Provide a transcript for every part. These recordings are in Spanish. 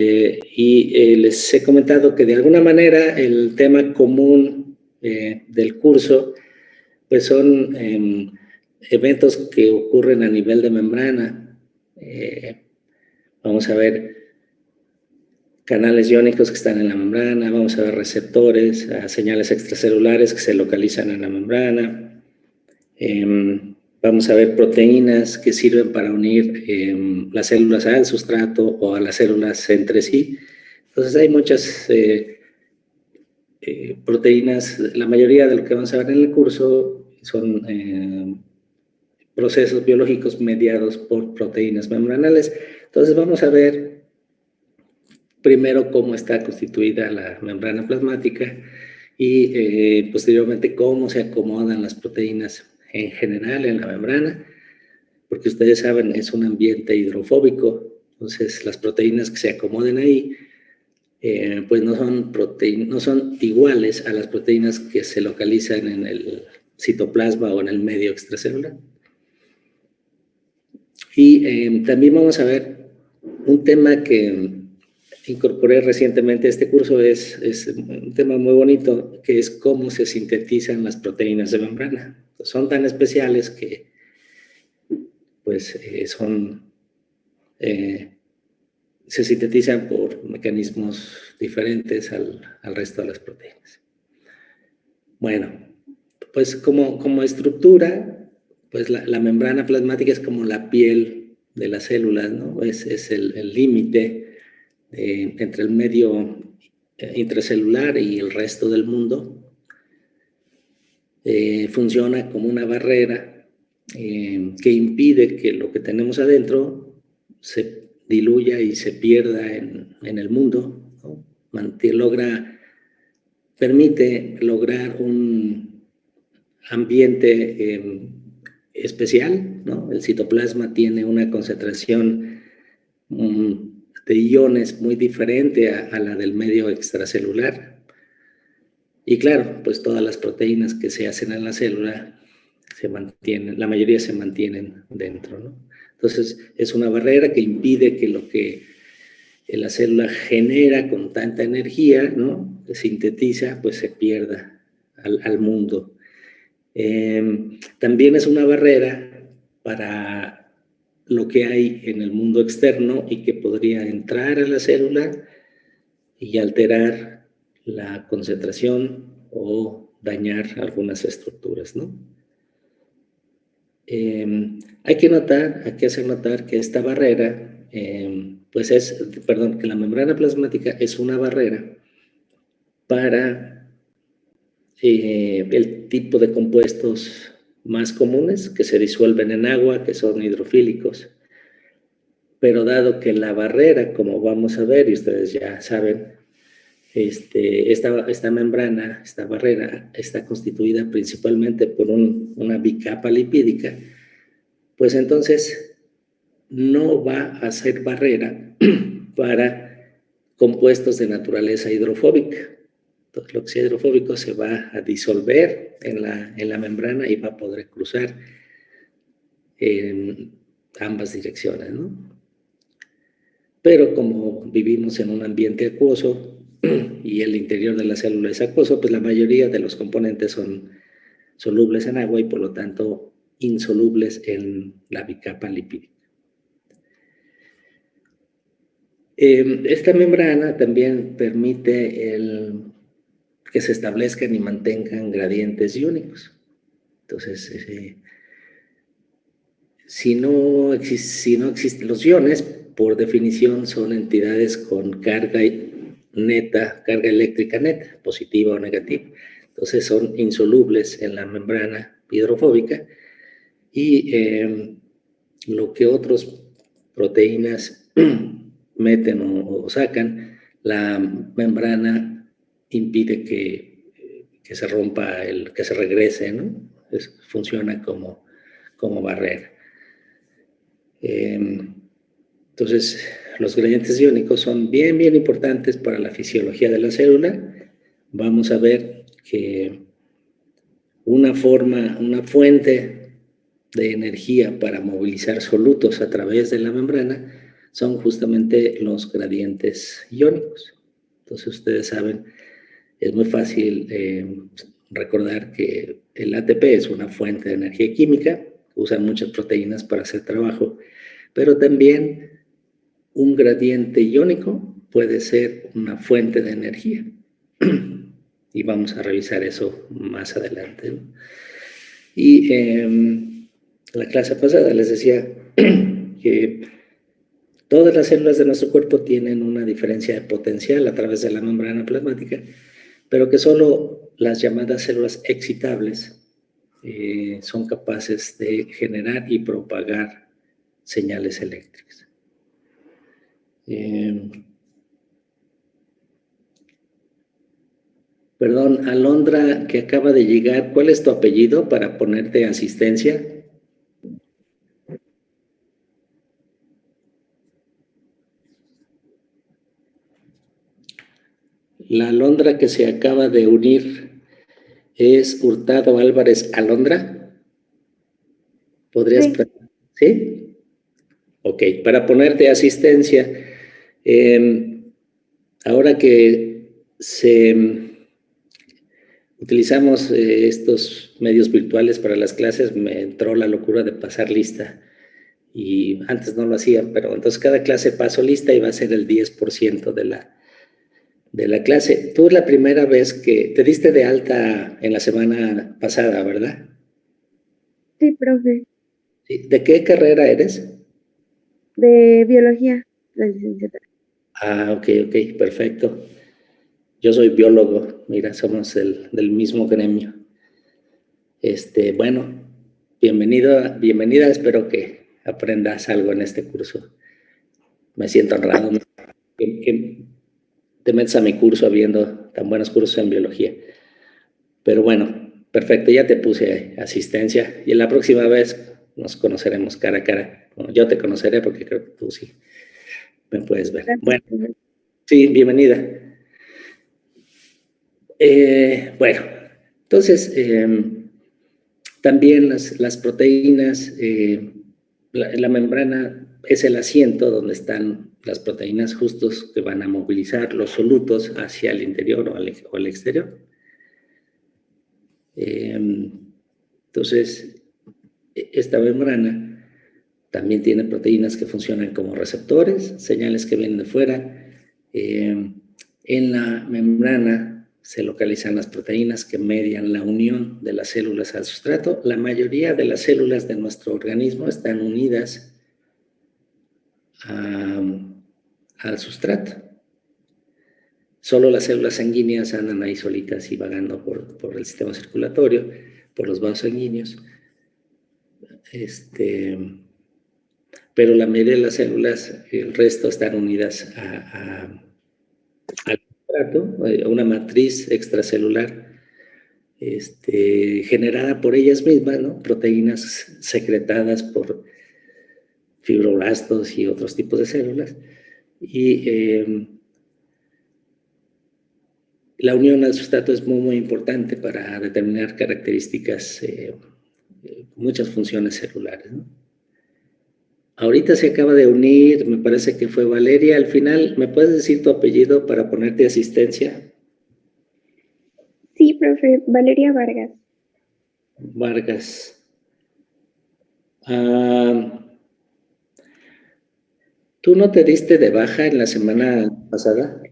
Les he comentado que de alguna manera el tema común del curso pues son eventos que ocurren a nivel de membrana. Vamos a ver canales iónicos que están en la membrana, vamos a ver receptores, señales extracelulares que se localizan en la membrana. Vamos a ver proteínas que sirven para unir las células al sustrato o a las células entre sí. Entonces hay muchas proteínas. La mayoría de lo que vamos a ver en el curso son procesos biológicos mediados por proteínas membranales. Entonces vamos a ver primero cómo está constituida la membrana plasmática y posteriormente cómo se acomodan las proteínas en general en la membrana, porque ustedes saben, es un ambiente hidrofóbico. Entonces las proteínas que se acomoden ahí pues no son iguales a las proteínas que se localizan en el citoplasma o en el medio extracelular. Y también vamos a ver un tema que incorporé recientemente a este curso, es un tema muy bonito, que es cómo se sintetizan las proteínas de membrana. Son tan especiales que pues se sintetizan por mecanismos diferentes al resto de las proteínas. Bueno, pues como estructura, pues la membrana plasmática es como la piel de las células, ¿no? Es el límite entre el medio intracelular y el resto del mundo. Funciona como una barrera que impide que lo que tenemos adentro se diluya y se pierda en el mundo, ¿no? Permite lograr un ambiente especial, ¿no? El citoplasma tiene una concentración de iones muy diferente a la del medio extracelular. Y claro, pues todas las proteínas que se hacen en la célula se mantienen, la mayoría se mantienen dentro, ¿no? Entonces, es una barrera que impide que lo que la célula genera con tanta energía, ¿no? Que sintetiza, pues se pierda al mundo. También es una barrera para lo que hay en el mundo externo y que podría entrar a la célula y alterar la concentración o dañar algunas estructuras, ¿no? Hay que hacer notar que esta barrera, que la membrana plasmática es una barrera para el tipo de compuestos más comunes que se disuelven en agua, que son hidrofílicos. Pero dado que la barrera, como vamos a ver, y ustedes ya saben, esta membrana, esta barrera, está constituida principalmente por una bicapa lipídica, pues entonces no va a ser barrera para compuestos de naturaleza hidrofóbica. Entonces, lo que sea hidrofóbico se va a disolver en la membrana y va a poder cruzar en ambas direcciones, ¿no? Pero como vivimos en un ambiente acuoso y el interior de la célula es acuoso, pues la mayoría de los componentes son solubles en agua y por lo tanto insolubles en la bicapa lipídica. Esta membrana también permite que se establezcan y mantengan gradientes iónicos. Entonces, si no existen los iones, por definición son entidades con carga eléctrica neta, positiva o negativa. Entonces son insolubles en la membrana hidrofóbica y lo que otras proteínas meten o sacan, la membrana impide que se rompa, que se regrese, ¿no? Funciona como barrera. Entonces, los gradientes iónicos son bien importantes para la fisiología de la célula. Vamos a ver que una fuente de energía para movilizar solutos a través de la membrana son justamente los gradientes iónicos. Entonces, ustedes saben, es muy fácil recordar que el ATP es una fuente de energía química, usan muchas proteínas para hacer trabajo, pero también un gradiente iónico puede ser una fuente de energía. Y vamos a revisar eso más adelante, ¿no? Y la clase pasada les decía que todas las células de nuestro cuerpo tienen una diferencia de potencial a través de la membrana plasmática, pero que solo las llamadas células excitables son capaces de generar y propagar señales eléctricas. Perdón, Alondra, que acaba de llegar, ¿cuál es tu apellido para ponerte asistencia? La Alondra que se acaba de unir es Hurtado Álvarez Alondra. ¿Podrías? Sí. ¿Sí? Ok, para ponerte asistencia, ahora que utilizamos estos medios virtuales para las clases, me entró la locura de pasar lista. Y antes no lo hacían, pero entonces cada clase paso lista y va a ser el 10% de la clase. Tú es la primera vez que te diste de alta en la semana pasada, ¿verdad? Sí, profe. ¿De qué carrera eres? De biología, la licenciatura. Ah, ok, perfecto. Yo soy biólogo, mira, somos del mismo gremio. Bueno, bienvenida, espero que aprendas algo en este curso. Me siento honrado que te metes a mi curso habiendo tan buenos cursos en biología. Pero bueno, perfecto, ya te puse asistencia y la próxima vez nos conoceremos cara a cara. Bueno, yo te conoceré porque creo que tú sí me puedes ver. Gracias, Bueno, profe. sí, bienvenida. Bueno, entonces, también las proteínas, la membrana es el asiento donde están las proteínas justos que van a movilizar los solutos hacia el interior o al exterior. Entonces, esta membrana también tiene proteínas que funcionan como receptores, señales que vienen de fuera. En la membrana se localizan las proteínas que median la unión de las células al sustrato. La mayoría de las células de nuestro organismo están unidas al sustrato. Solo las células sanguíneas andan ahí solitas y vagando por el sistema circulatorio, por los vasos sanguíneos. Pero la mayoría de las células, el resto están unidas al sustrato, a una matriz extracelular generada por ellas mismas, ¿no? Proteínas secretadas por fibroblastos y otros tipos de células. Y la unión al sustrato es muy importante para determinar características, muchas funciones celulares, ¿no? Ahorita se acaba de unir, me parece que fue Valeria. Al final, ¿me puedes decir tu apellido para ponerte asistencia? Sí, profe, Valeria Vargas. Vargas. ¿Tú no te diste de baja en la semana pasada?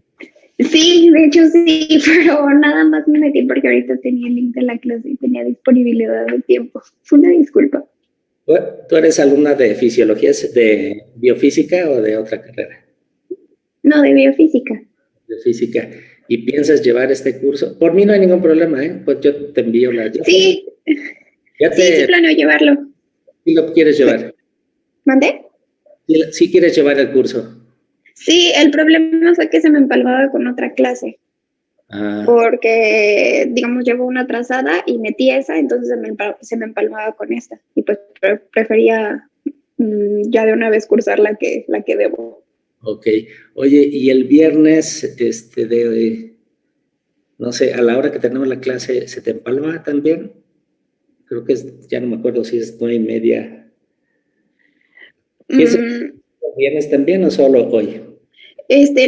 Sí, de hecho sí, pero nada más me metí porque ahorita tenía el link de la clase y tenía disponibilidad de tiempo. Fue una disculpa. ¿Tú eres alumna de fisiología, de biofísica o de otra carrera? No, de biofísica. De física. ¿Y piensas llevar este curso? Por mí no hay ningún problema, ¿eh? Pues yo te envío la... Sí, sí planeo llevarlo. ¿Sí lo quieres llevar? ¿Mandé? ¿Sí quieres llevar el curso? Sí, el problema fue que se me empalmaba con otra clase. Porque, digamos, llevo una atrasada y metí esa, entonces se me empalmaba con esta. Y pues prefería ya de una vez cursar la que debo. Ok. Oye, y el viernes, no sé, a la hora que tenemos la clase, ¿se te empalma también? Creo que ya no me acuerdo si es 9:30. ¿Vienes también o solo hoy?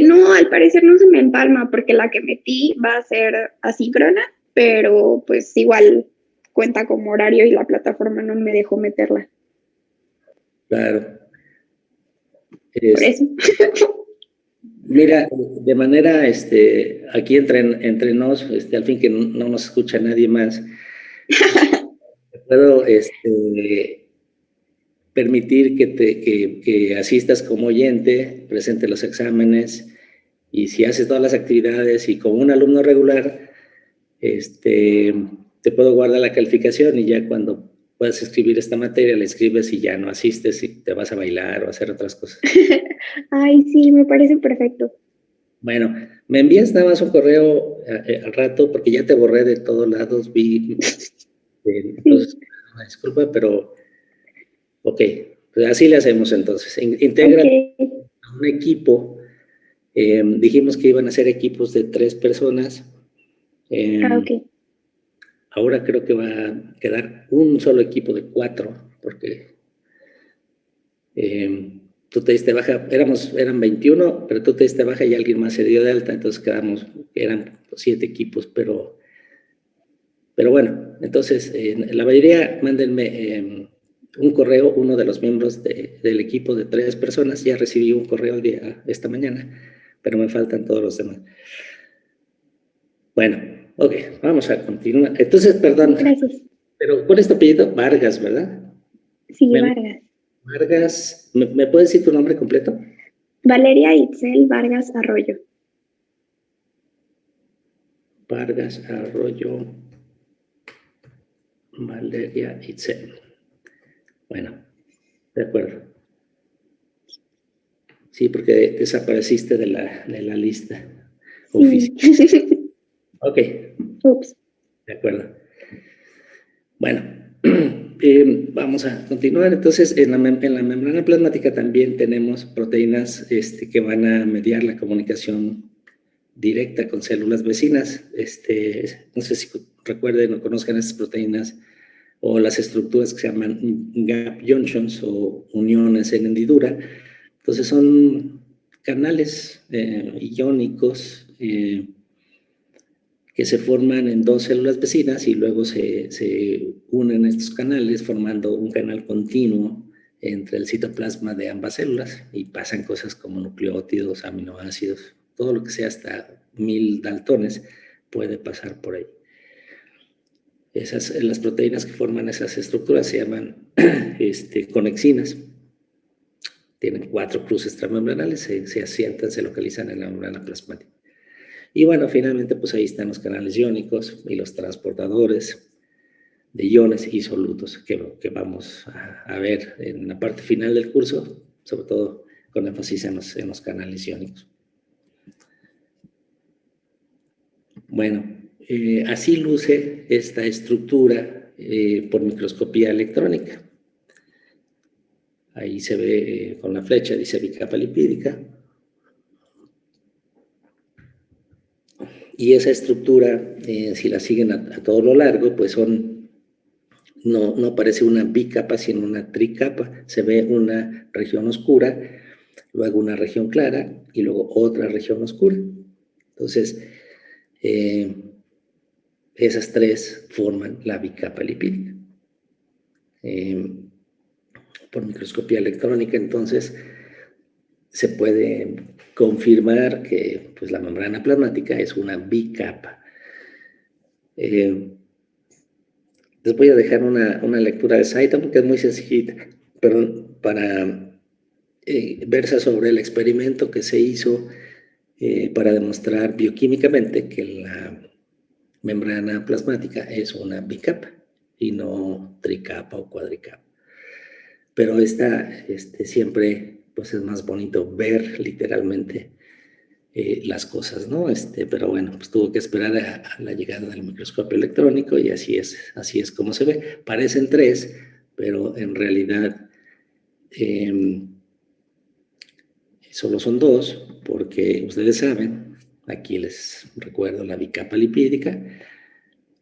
No, al parecer no se me empalma porque la que metí va a ser asíncrona, pero pues igual cuenta como horario y la plataforma no me dejó meterla. Claro. Por eso. Mira, de manera, aquí entre nos, al fin que no nos escucha nadie más, puedo, permitir que asistas como oyente, presente los exámenes, y si haces todas las actividades y como un alumno regular, te puedo guardar la calificación y ya cuando puedas escribir esta materia, la escribes y ya no asistes y te vas a bailar o a hacer otras cosas. Ay, sí, me parece perfecto. Bueno, me envías nada más un correo al rato porque ya te borré de todos lados, entonces, Sí, una disculpa, pero ok, pues así le hacemos entonces. ok. Integra a un equipo. Dijimos que iban a ser equipos de 3 personas. Ok. Ahora creo que va a quedar un solo equipo de 4, porque tú te diste baja, eran 21, pero tú te diste baja y alguien más se dio de alta, entonces eran 7 equipos, pero bueno, entonces la mayoría mándenme un correo, uno de los miembros del equipo de 3 personas, ya recibí un correo esta mañana, pero me faltan todos los demás. Bueno, ok, vamos a continuar. Entonces, perdón, Gracias. pero ¿cuál es tu apellido? Vargas, ¿verdad? Sí, Me- Vargas. Vargas, ¿me puedes decir tu nombre completo? Valeria Itzel Vargas Arroyo. Vargas Arroyo, Valeria Itzel. Bueno, de acuerdo. Sí, porque desapareciste de la lista oficial. Sí. Ok, Ups. de acuerdo. Bueno, vamos a continuar. Entonces, en la membrana plasmática también tenemos proteínas que van a mediar la comunicación directa con células vecinas. No sé si recuerden o conozcan estas proteínas o las estructuras que se llaman gap junctions o uniones en hendidura. Entonces son canales iónicos que se forman en 2 células vecinas y luego se unen estos canales formando un canal continuo entre el citoplasma de ambas células y pasan cosas como nucleótidos, aminoácidos, todo lo que sea hasta 1000 daltones puede pasar por ahí. Las proteínas que forman esas estructuras se llaman conexinas. Tienen 4 cruces transmembranales, se asientan, se localizan en la membrana plasmática. Y bueno, finalmente, pues ahí están los canales iónicos y los transportadores de iones y solutos que vamos a ver en la parte final del curso, sobre todo con énfasis en los canales iónicos. Bueno, así luce esta estructura por microscopía electrónica. Ahí se ve con la flecha, dice bicapa lipídica. Y esa estructura, si la siguen a todo lo largo, pues no parece una bicapa, sino una tricapa. Se ve una región oscura, luego una región clara y luego otra región oscura. Entonces, esas 3 forman la bicapa lipídica. Por microscopía electrónica, entonces, se puede confirmar que pues, la membrana plasmática es una bicapa. Les voy a dejar una lectura de Saito porque es muy sencillita, pero versa sobre el experimento que se hizo para demostrar bioquímicamente que la membrana plasmática es una bicapa y no tricapa o cuadricapa. Pero siempre pues es más bonito ver literalmente las cosas, ¿no? Pero bueno, pues tuvo que esperar a la llegada del microscopio electrónico y así es como se ve. Parecen 3, pero en realidad solo son 2, porque ustedes saben, aquí les recuerdo la bicapa lipídica,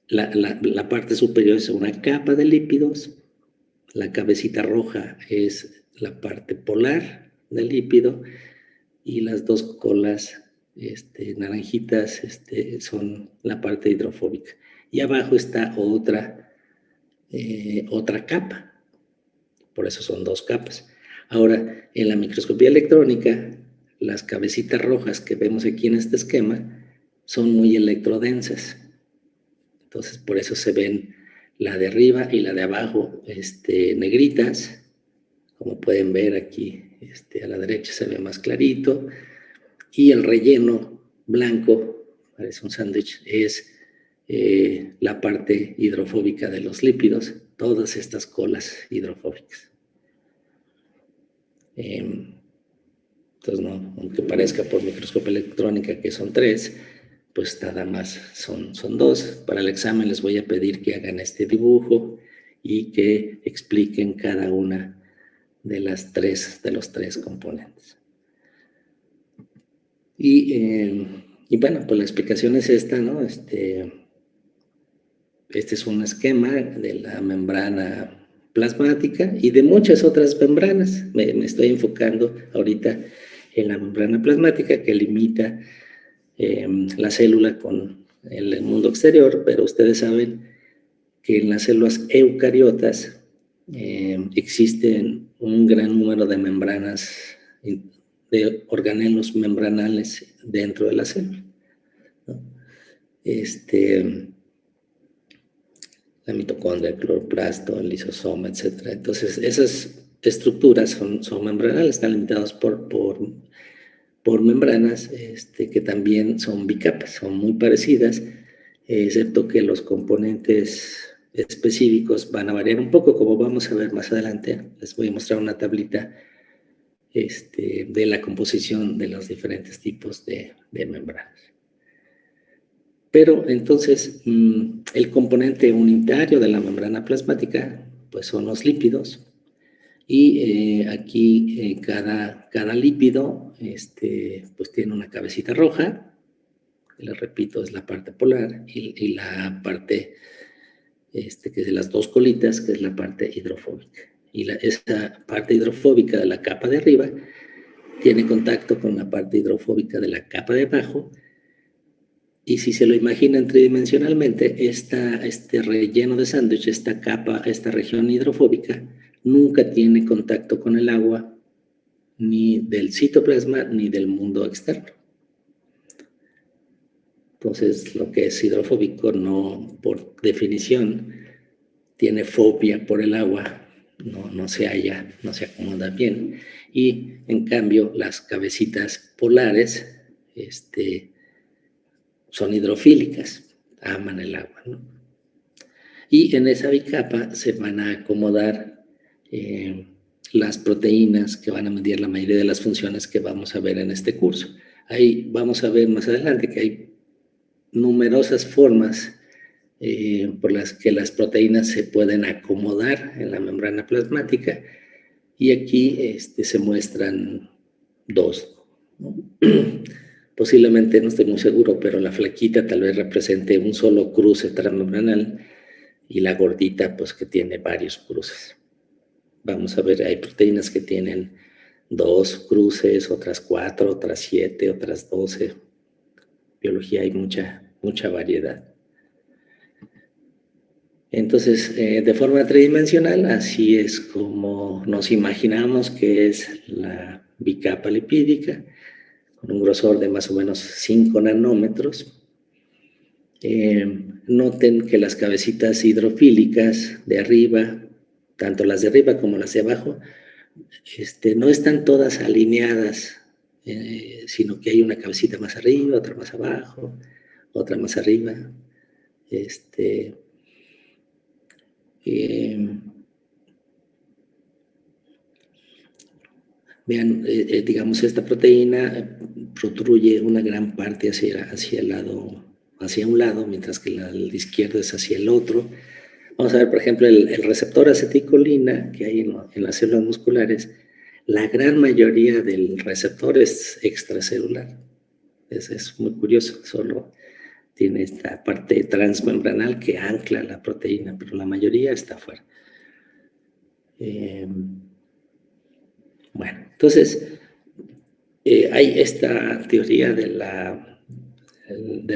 la parte superior es una capa de lípidos, la cabecita roja es la parte polar del lípido, y las dos colas naranjitas son la parte hidrofóbica. Y abajo está otra capa, por eso son dos capas. Ahora, en la microscopía electrónica, las cabecitas rojas que vemos aquí en este esquema son muy electrodensas. Entonces, por eso se ven la de arriba y la de abajo negritas. Como pueden ver aquí, a la derecha se ve más clarito. Y el relleno blanco, parece un sándwich, es la parte hidrofóbica de los lípidos, todas estas colas hidrofóbicas. Entonces, no, aunque parezca por microscopio electrónica que son 3, pues nada más son 2. Para el examen les voy a pedir que hagan este dibujo y que expliquen cada una de los 3 componentes. Y bueno, pues la explicación es esta, ¿no? Este es un esquema de la membrana plasmática y de muchas otras membranas. Me estoy enfocando ahorita en la membrana plasmática que limita la célula con el mundo exterior, pero ustedes saben que en las células eucariotas existen un gran número de membranas, de organelos membranales dentro de la célula, ¿no? La mitocondria, el cloroplasto, el lisosoma, etc. Entonces, esas estructuras son membranales, están limitadas por membranas que también son bicapas, son muy parecidas, excepto que los componentes específicos van a variar un poco, como vamos a ver más adelante. Les voy a mostrar una tablita de la composición de los diferentes tipos de membranas. Pero entonces, el componente unitario de la membrana plasmática, pues son los lípidos. Y aquí cada lípido pues tiene una cabecita roja, que les repito es la parte polar, y la parte que es de las dos colitas, que es la parte hidrofóbica. Y esa parte hidrofóbica de la capa de arriba tiene contacto con la parte hidrofóbica de la capa de abajo. Y si se lo imaginan tridimensionalmente, este relleno de sándwich, esta capa, esta región hidrofóbica, nunca tiene contacto con el agua, ni del citoplasma, ni del mundo externo. Entonces, lo que es hidrofóbico no, por definición, tiene fobia por el agua, no se halla, no se acomoda bien. Y, en cambio, las cabecitas polares, son hidrofílicas, aman el agua, ¿no? Y en esa bicapa se van a acomodar las proteínas que van a medir la mayoría de las funciones que vamos a ver en este curso. Ahí vamos a ver más adelante que hay numerosas formas por las que las proteínas se pueden acomodar en la membrana plasmática, y aquí se muestran 2, ¿no? Posiblemente, no estoy muy seguro, pero la flaquita tal vez represente un solo cruce transmembranal y la gordita pues que tiene varios cruces. Vamos a ver, hay proteínas que tienen 2 cruces, otras 4, otras 7, otras 12. Biología hay mucha variedad. Entonces, de forma tridimensional, así es como nos imaginamos que es la bicapa lipídica, con un grosor de más o menos 5 nanómetros. Noten que las cabecitas hidrofílicas de arriba, tanto las de arriba como las de abajo, no están todas alineadas, sino que hay una cabecita más arriba, otra más abajo, otra más arriba. Vean, digamos, esta proteína protruye una gran parte hacia un lado, mientras que la izquierda es hacia el otro. Vamos a ver, por ejemplo, el receptor aceticolina que hay en las células musculares. La gran mayoría del receptor es extracelular. Es muy curioso, solo tiene esta parte transmembranal que ancla la proteína, pero la mayoría está afuera. Bueno, entonces, Hay esta teoría del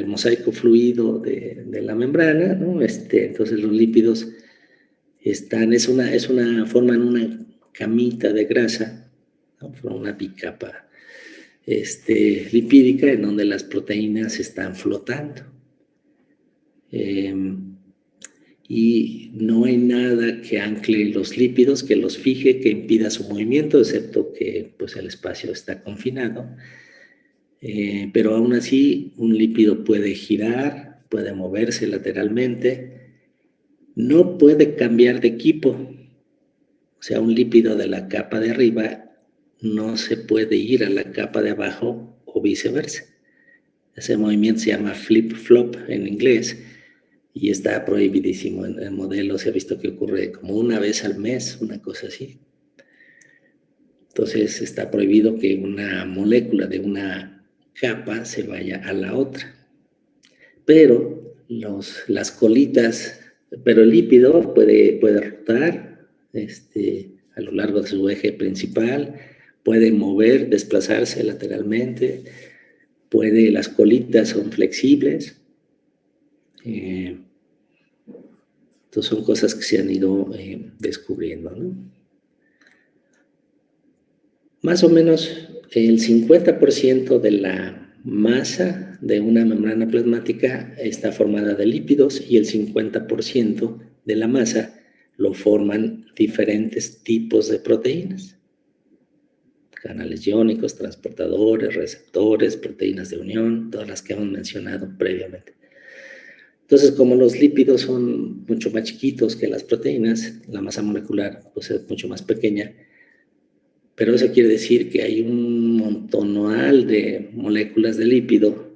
mosaico fluido de la membrana, ¿no? Entonces los lípidos forman una camita de grasa, ¿no? Forman una bicapa lipídica en donde las proteínas están flotando. Y no hay nada que ancle los lípidos, que los fije, que impida su movimiento, excepto que pues, el espacio está confinado. Pero aún así, un lípido puede girar, puede moverse lateralmente, no puede cambiar de equipo. O sea, un lípido de la capa de arriba no se puede ir a la capa de abajo o viceversa. Ese movimiento se llama flip-flop en inglés y está prohibidísimo en el modelo. Se ha visto que ocurre como una vez al mes, una cosa así. Entonces está prohibido que una molécula de una capa se vaya a la otra. Pero las colitas, pero el lípido puede rotar a lo largo de su eje principal, puede mover, desplazarse lateralmente, las colitas son flexibles. Entonces son cosas que se han ido descubriendo, ¿no? Más o menos el 50% de la masa de una membrana plasmática está formada de lípidos y el 50% de la masa lo forman diferentes tipos de proteínas. Canales iónicos, transportadores, receptores, proteínas de unión, todas las que hemos mencionado previamente. Entonces, como los lípidos son mucho más chiquitos que las proteínas, la masa molecular pues, es mucho más pequeña, pero eso quiere decir que hay un montonal de moléculas de lípido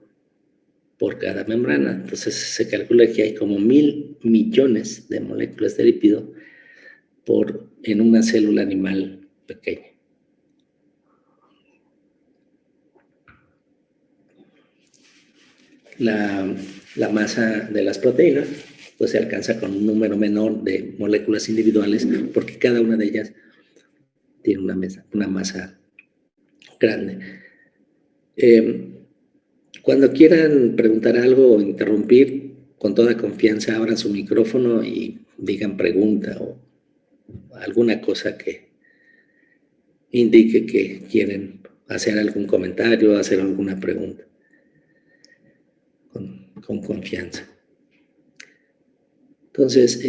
por cada membrana. Entonces se calcula que hay como 1,000 millones de moléculas de lípido en una célula animal pequeña. La masa de las proteínas pues se alcanza con un número menor de moléculas individuales porque cada una de ellas tiene una masa grande. Cuando quieran preguntar algo o interrumpir, con toda confianza abran su micrófono y digan pregunta o alguna cosa que indique que quieren hacer algún comentario o hacer alguna pregunta. Con confianza. Entonces,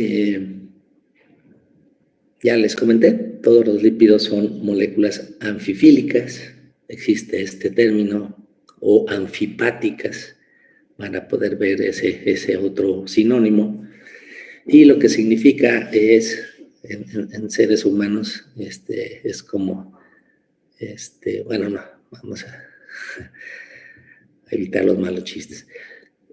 ya les comenté, todos los lípidos son moléculas anfifílicas, existe este término, o anfipáticas, van a poder ver ese otro sinónimo, y lo que significa es, en seres humanos, es como, bueno, no, vamos a evitar los malos chistes.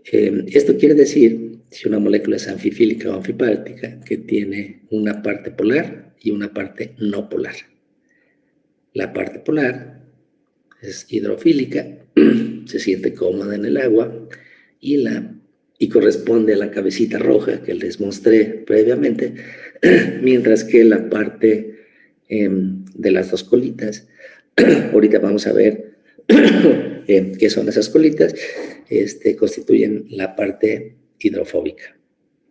Esto quiere decir, si una molécula es anfifílica o anfipática, que tiene una parte polar y una parte no polar. La parte polar es hidrofílica, se siente cómoda en el agua y corresponde a la cabecita roja que les mostré previamente, mientras que la parte de las dos colitas, ahorita vamos a ver qué son esas colitas, constituyen la parte hidrofóbica.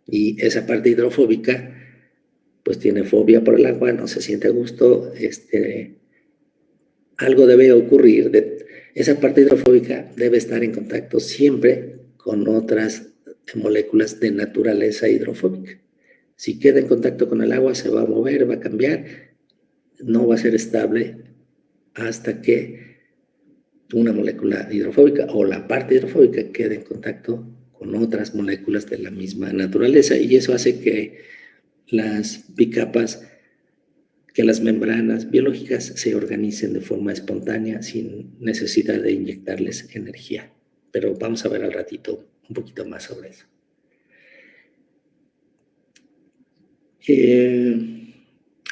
Y esa parte hidrofóbica, pues tiene fobia por el agua, no se siente a gusto, algo debe ocurrir. Esa parte hidrofóbica debe estar en contacto siempre con otras moléculas de naturaleza hidrofóbica. Si queda en contacto con el agua, se va a mover, va a cambiar, no va a ser estable hasta que una molécula hidrofóbica o la parte hidrofóbica quede en contacto con otras moléculas de la misma naturaleza, y eso hace que las bicapas, que las membranas biológicas se organicen de forma espontánea sin necesidad de inyectarles energía. Pero vamos a ver al ratito un poquito más sobre eso.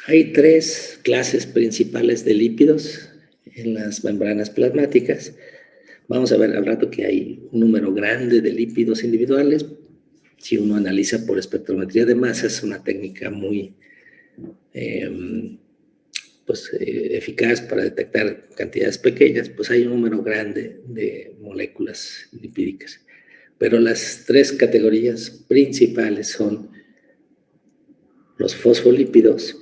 Hay 3 clases principales de lípidos en las membranas plasmáticas. Vamos a ver al rato que hay un número grande de lípidos individuales. Si uno analiza por espectrometría de masa, es una técnica muy pues, eficaz para detectar cantidades pequeñas, pues hay un número grande de moléculas lipídicas. Pero las tres categorías principales son los fosfolípidos,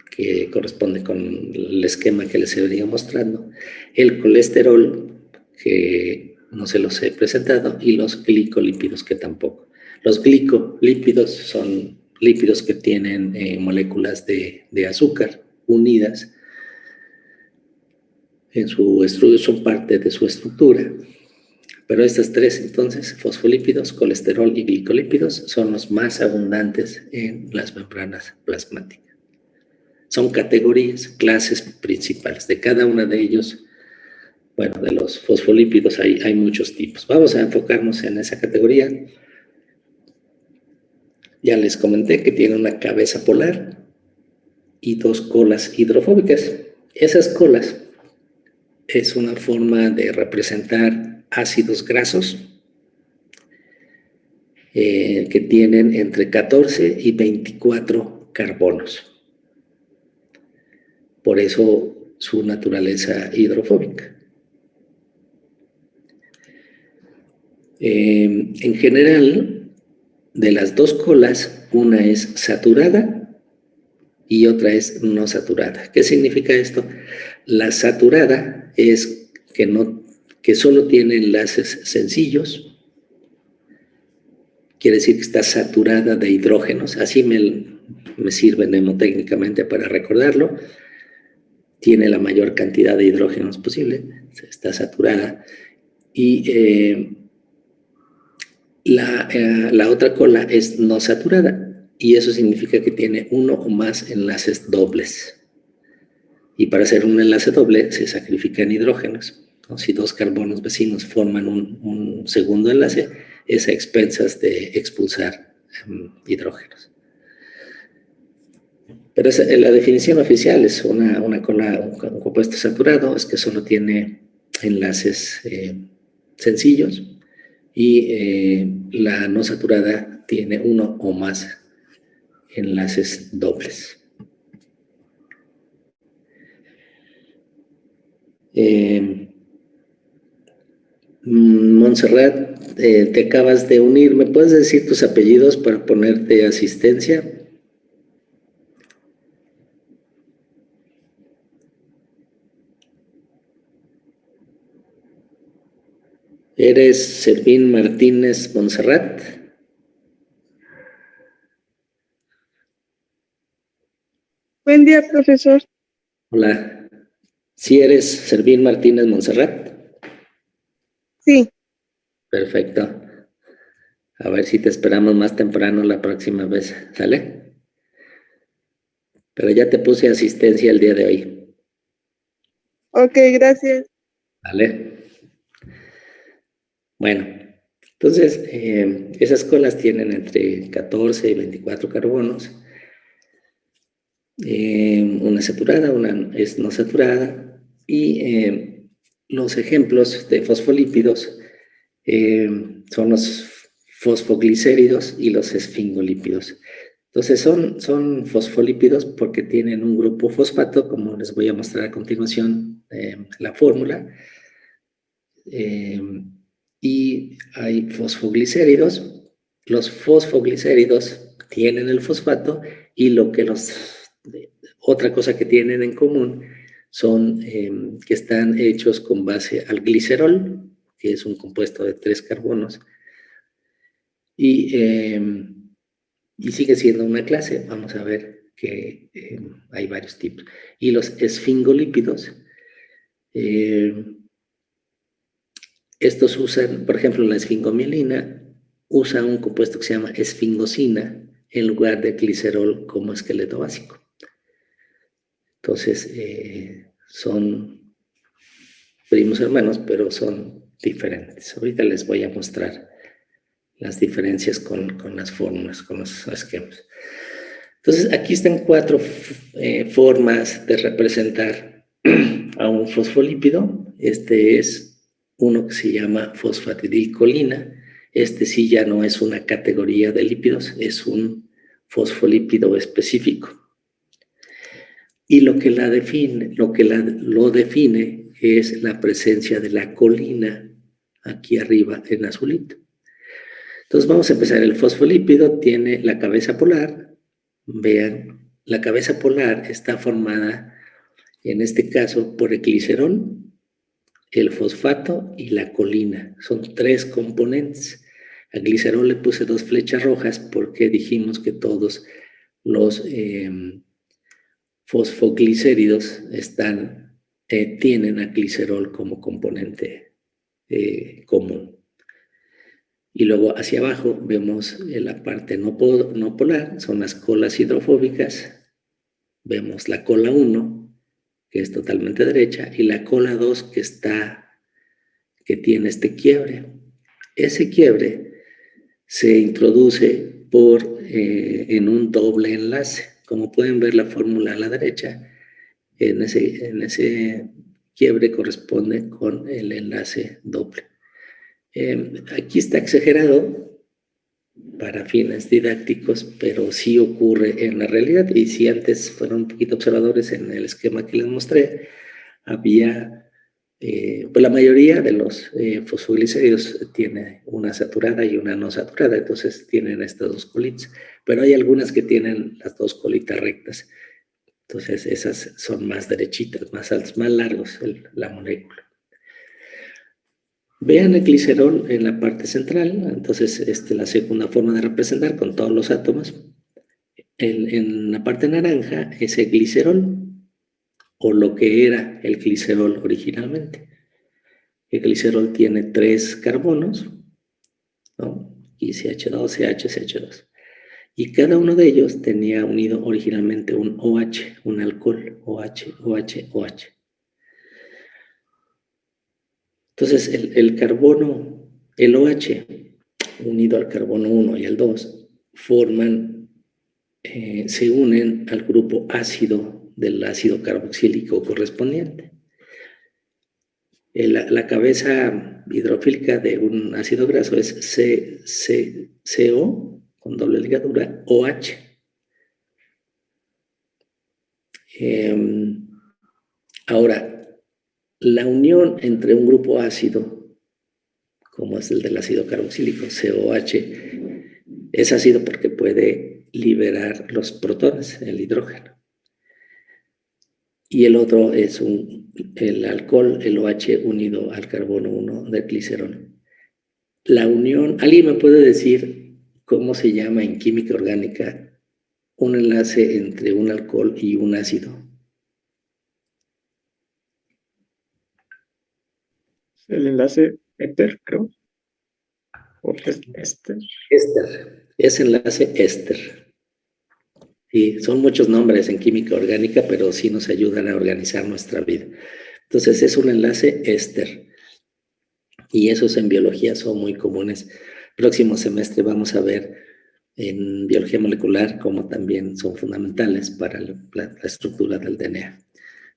que corresponde con el esquema que les he venido mostrando, el colesterol, que no se los he presentado, y los glicolípidos, que tampoco. Los glicolípidos son lípidos que tienen moléculas de azúcar unidas en su estructura, son parte de su estructura. Pero estas tres, entonces, fosfolípidos, colesterol y glicolípidos, son los más abundantes en las membranas plasmáticas. Son categorías, clases principales. De cada una de ellos, bueno, de los fosfolípidos hay muchos tipos. Vamos a enfocarnos en esa categoría. Ya les comenté que tiene una cabeza polar y dos colas hidrofóbicas. Esas colas es una forma de representar ácidos grasos que tienen entre 14 y 24 carbonos. Por eso su naturaleza hidrofóbica. En general, de las dos colas, una es saturada y otra es no saturada. ¿Qué significa esto? La saturada es que solo tiene enlaces sencillos. Quiere decir que está saturada de hidrógenos. Así me sirve mnemotécnicamente para recordarlo. Tiene la mayor cantidad de hidrógenos posible. Está saturada. Y la otra cola es no saturada. Y eso significa que tiene uno o más enlaces dobles. Y para hacer un enlace doble se sacrifican hidrógenos, ¿no? Si dos carbonos vecinos forman un segundo enlace, es a expensas de expulsar hidrógenos. Pero la definición oficial es una cola, un compuesto saturado, es que solo tiene enlaces sencillos, y la no saturada tiene uno o más enlaces dobles. Montserrat, te acabas de unir. ¿Me puedes decir tus apellidos para ponerte asistencia? ¿Eres Servín Martínez Montserrat? Buen día, profesor. Hola. ¿Sí eres Servín Martínez Montserrat? Sí. Perfecto. A ver si te esperamos más temprano la próxima vez, ¿sale? Pero ya te puse asistencia el día de hoy. Ok, gracias. ¿Vale? Bueno, entonces esas colas tienen entre 14 y 24 carbonos. Una saturada, una es no saturada, y los ejemplos de fosfolípidos son los fosfoglicéridos y los esfingolípidos. Entonces son fosfolípidos porque tienen un grupo fosfato, como les voy a mostrar a continuación la fórmula, y hay fosfoglicéridos. Los fosfoglicéridos tienen el fosfato, y otra cosa que tienen en común son que están hechos con base al glicerol, que es un compuesto de 3 carbonos, y sigue siendo una clase. Vamos a ver que hay varios tipos. Y los esfingolípidos, estos usan, por ejemplo, la esfingomielina usa un compuesto que se llama esfingosina en lugar de glicerol como esqueleto básico. Entonces, son primos hermanos, pero son diferentes. Ahorita les voy a mostrar las diferencias con las fórmulas, con los esquemas. Entonces, aquí están 4 formas de representar a un fosfolípido. Este es uno que se llama fosfatidilcolina. Este sí ya no es una categoría de lípidos, es un fosfolípido específico. Y lo que lo define es la presencia de la colina aquí arriba en azulito. Entonces vamos a empezar. El fosfolípido tiene la cabeza polar. Vean, la cabeza polar está formada, en este caso, por el glicerol, el fosfato y la colina. Son 3 componentes. Al glicerol le puse 2 flechas rojas porque dijimos que todos los fosfoglicéridos tienen a glicerol como componente común. Y luego hacia abajo vemos la parte no polar, son las colas hidrofóbicas. Vemos la cola 1, que es totalmente derecha, y la cola 2 que tiene este quiebre. Ese quiebre se introduce en un doble enlace. Como pueden ver la fórmula a la derecha, en ese quiebre corresponde con el enlace doble. Aquí está exagerado para fines didácticos, pero sí ocurre en la realidad. Y si antes fueron un poquito observadores en el esquema que les mostré, había, pues la mayoría de los fosfoglicéridos tiene una saturada y una no saturada, entonces tienen estas 2 colitas, pero hay algunas que tienen las 2 colitas rectas. Entonces esas son más derechitas, más altas, más largos la molécula. Vean el glicerol en la parte central. Entonces la segunda forma de representar con todos los átomos. En la parte naranja es el glicerol, o lo que era el glicerol originalmente. El glicerol tiene 3 carbonos, ¿no? Y CH2, CH, CH2. Y cada uno de ellos tenía unido originalmente un OH, un alcohol, OH, OH, OH. Entonces, el carbono, el OH, unido al carbono 1 y al 2, se unen al grupo ácido del ácido carboxílico correspondiente. La cabeza hidrofílica de un ácido graso es CO, con doble ligadura, OH. Ahora, la unión entre un grupo ácido, como es el del ácido carboxílico, COH, es ácido porque puede liberar los protones, el hidrógeno. Y el otro es el alcohol, el OH unido al carbono 1 del glicerol. La unión, ¿alguien me puede decir cómo se llama en química orgánica un enlace entre un alcohol y un ácido? El enlace éter, creo. O éster. Éster. Ese enlace éster. Sí, son muchos nombres en química orgánica, pero sí nos ayudan a organizar nuestra vida. Entonces es un enlace éster. Y esos en biología son muy comunes. Próximo semestre vamos a ver en biología molecular cómo también son fundamentales para la estructura del DNA.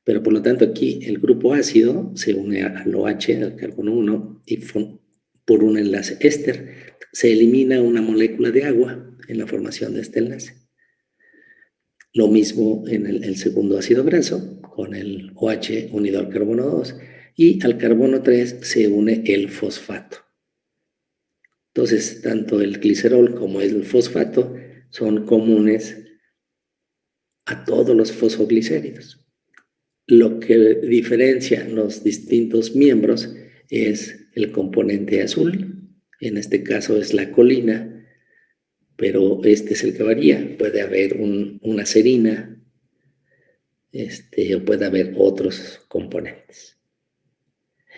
Pero por lo tanto aquí el grupo ácido se une al OH, al carbono 1, y por un enlace éster se elimina una molécula de agua en la formación de este enlace. Lo mismo en el segundo ácido graso, con el OH unido al carbono 2, y al carbono 3 se une el fosfato. Entonces, tanto el glicerol como el fosfato son comunes a todos los fosfoglicéridos. Lo que diferencia los distintos miembros es el componente azul, en este caso es la colina, pero este es el que varía. Puede haber una serina, o puede haber otros componentes.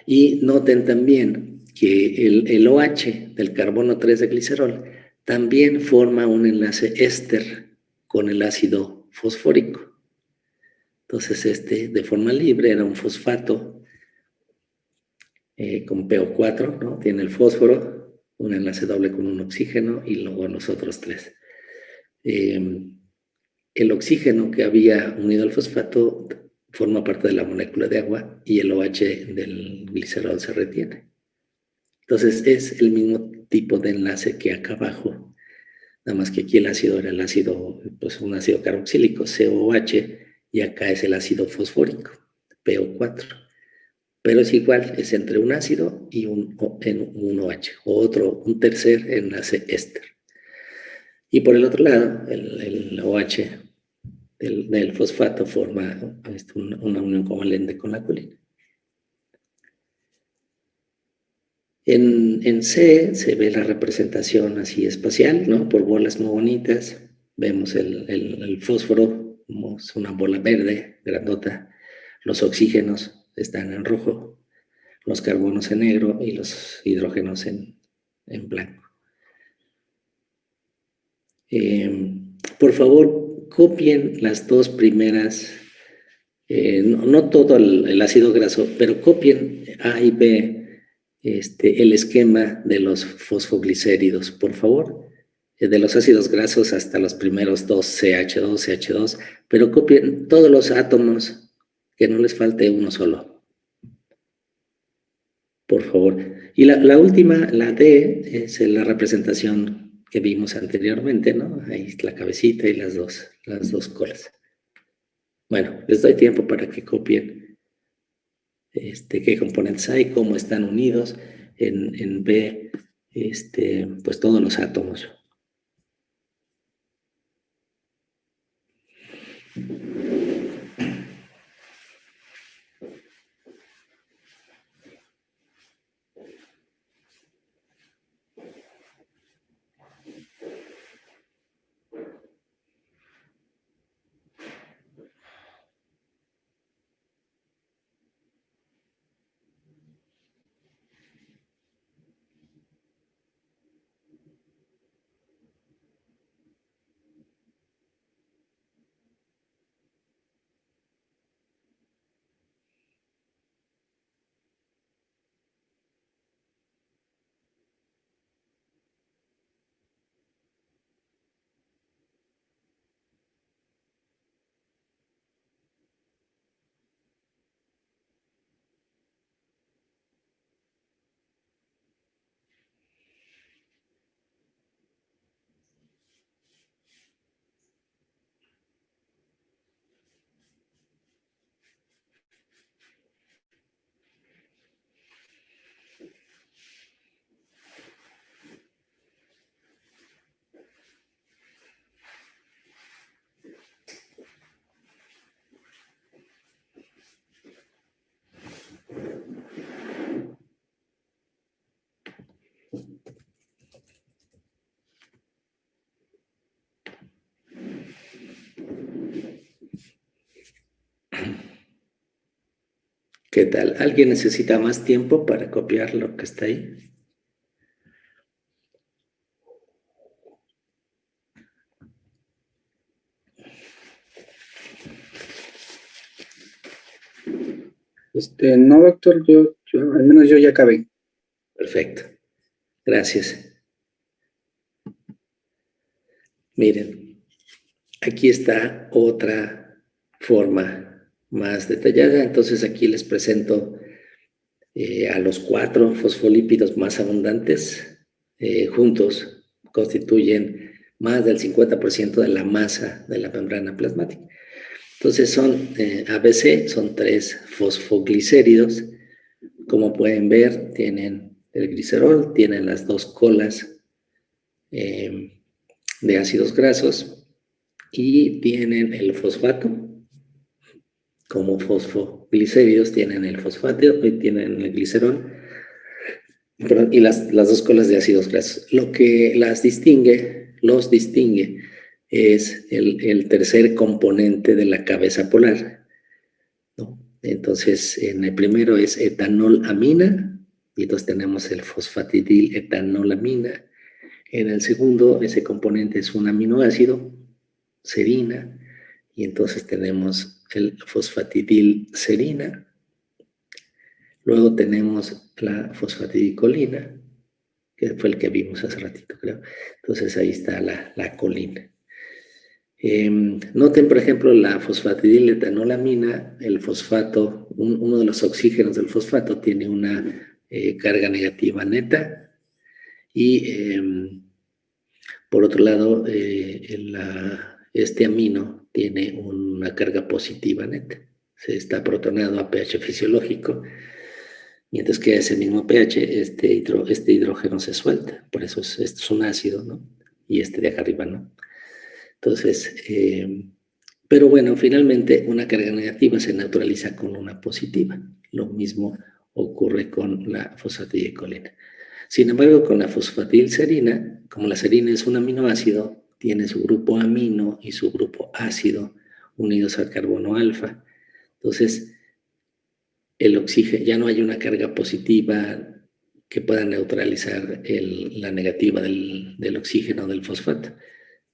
Y noten también que el OH del carbono 3 de glicerol también forma un enlace éster con el ácido fosfórico. Entonces de forma libre era un fosfato con PO4, ¿no? Tiene el fósforo, un enlace doble con un oxígeno y luego los otros 3. El oxígeno que había unido al fosfato forma parte de la molécula de agua y el OH del glicerol se retiene. Entonces es el mismo tipo de enlace que acá abajo, nada más que aquí el ácido era pues un ácido carboxílico, COOH, y acá es el ácido fosfórico, PO4. Pero es igual, es entre un ácido y un OH, un tercer enlace éster. Y por el otro lado, el OH del fosfato forma una unión covalente con la colina. En C se ve la representación así espacial, ¿no? Por bolas muy bonitas. Vemos el fósforo, como es una bola verde, grandota. Los oxígenos están en rojo, los carbonos en negro y los hidrógenos en blanco. Por favor, copien las dos primeras, no todo el ácido graso, pero copien A y B el esquema de los fosfoglicéridos, por favor, de los ácidos grasos hasta los primeros dos, CH2, pero copien todos los átomos, que no les falte uno solo, por favor. Y la última, la D, es la representación que vimos anteriormente, ¿no? Ahí la cabecita y las dos colas. Bueno, les doy tiempo para que copien qué componentes hay, cómo están unidos. En B, pues todos los átomos. ¿Qué tal? ¿Alguien necesita más tiempo para copiar lo que está ahí? No, doctor, al menos yo ya acabé. Perfecto. Gracias. Miren, aquí está otra forma más detallada. Entonces aquí les presento a los 4 fosfolípidos más abundantes. Juntos constituyen más del 50% de la masa de la membrana plasmática. Entonces son ABC, son 3 fosfoglicéridos. Como pueden ver, tienen el glicerol, tienen las 2 colas de ácidos grasos y tienen el fosfato. Como fosfoglicéridos tienen el fosfato y tienen el glicerol y las 2 colas de ácidos grasos. Lo que los distingue es el tercer componente de la cabeza polar, ¿no? Entonces, en el primero es etanolamina, y entonces tenemos el fosfatidil etanolamina. En el segundo, ese componente es un aminoácido, serina, y entonces tenemos el fosfatidilserina. Luego tenemos la fosfatidilcolina, que fue el que vimos hace ratito, creo. Entonces ahí está la colina. Noten, por ejemplo, la fosfatidiletoanolamina, el fosfato, uno de los oxígenos del fosfato tiene una carga negativa neta y por otro lado, este amino tiene una carga positiva neta. Se está protonado a pH fisiológico, mientras que a ese mismo pH este hidrógeno se suelta. Por eso esto es un ácido, ¿no? Y este de acá arriba no. Entonces, pero bueno, finalmente una carga negativa se neutraliza con una positiva. Lo mismo ocurre con la fosfatidilcolina. Sin embargo, con la fosfatidilserina, como la serina es un aminoácido, tiene su grupo amino y su grupo ácido unidos al carbono alfa. Entonces, el oxígeno, ya no hay una carga positiva que pueda neutralizar la negativa del oxígeno del fosfato.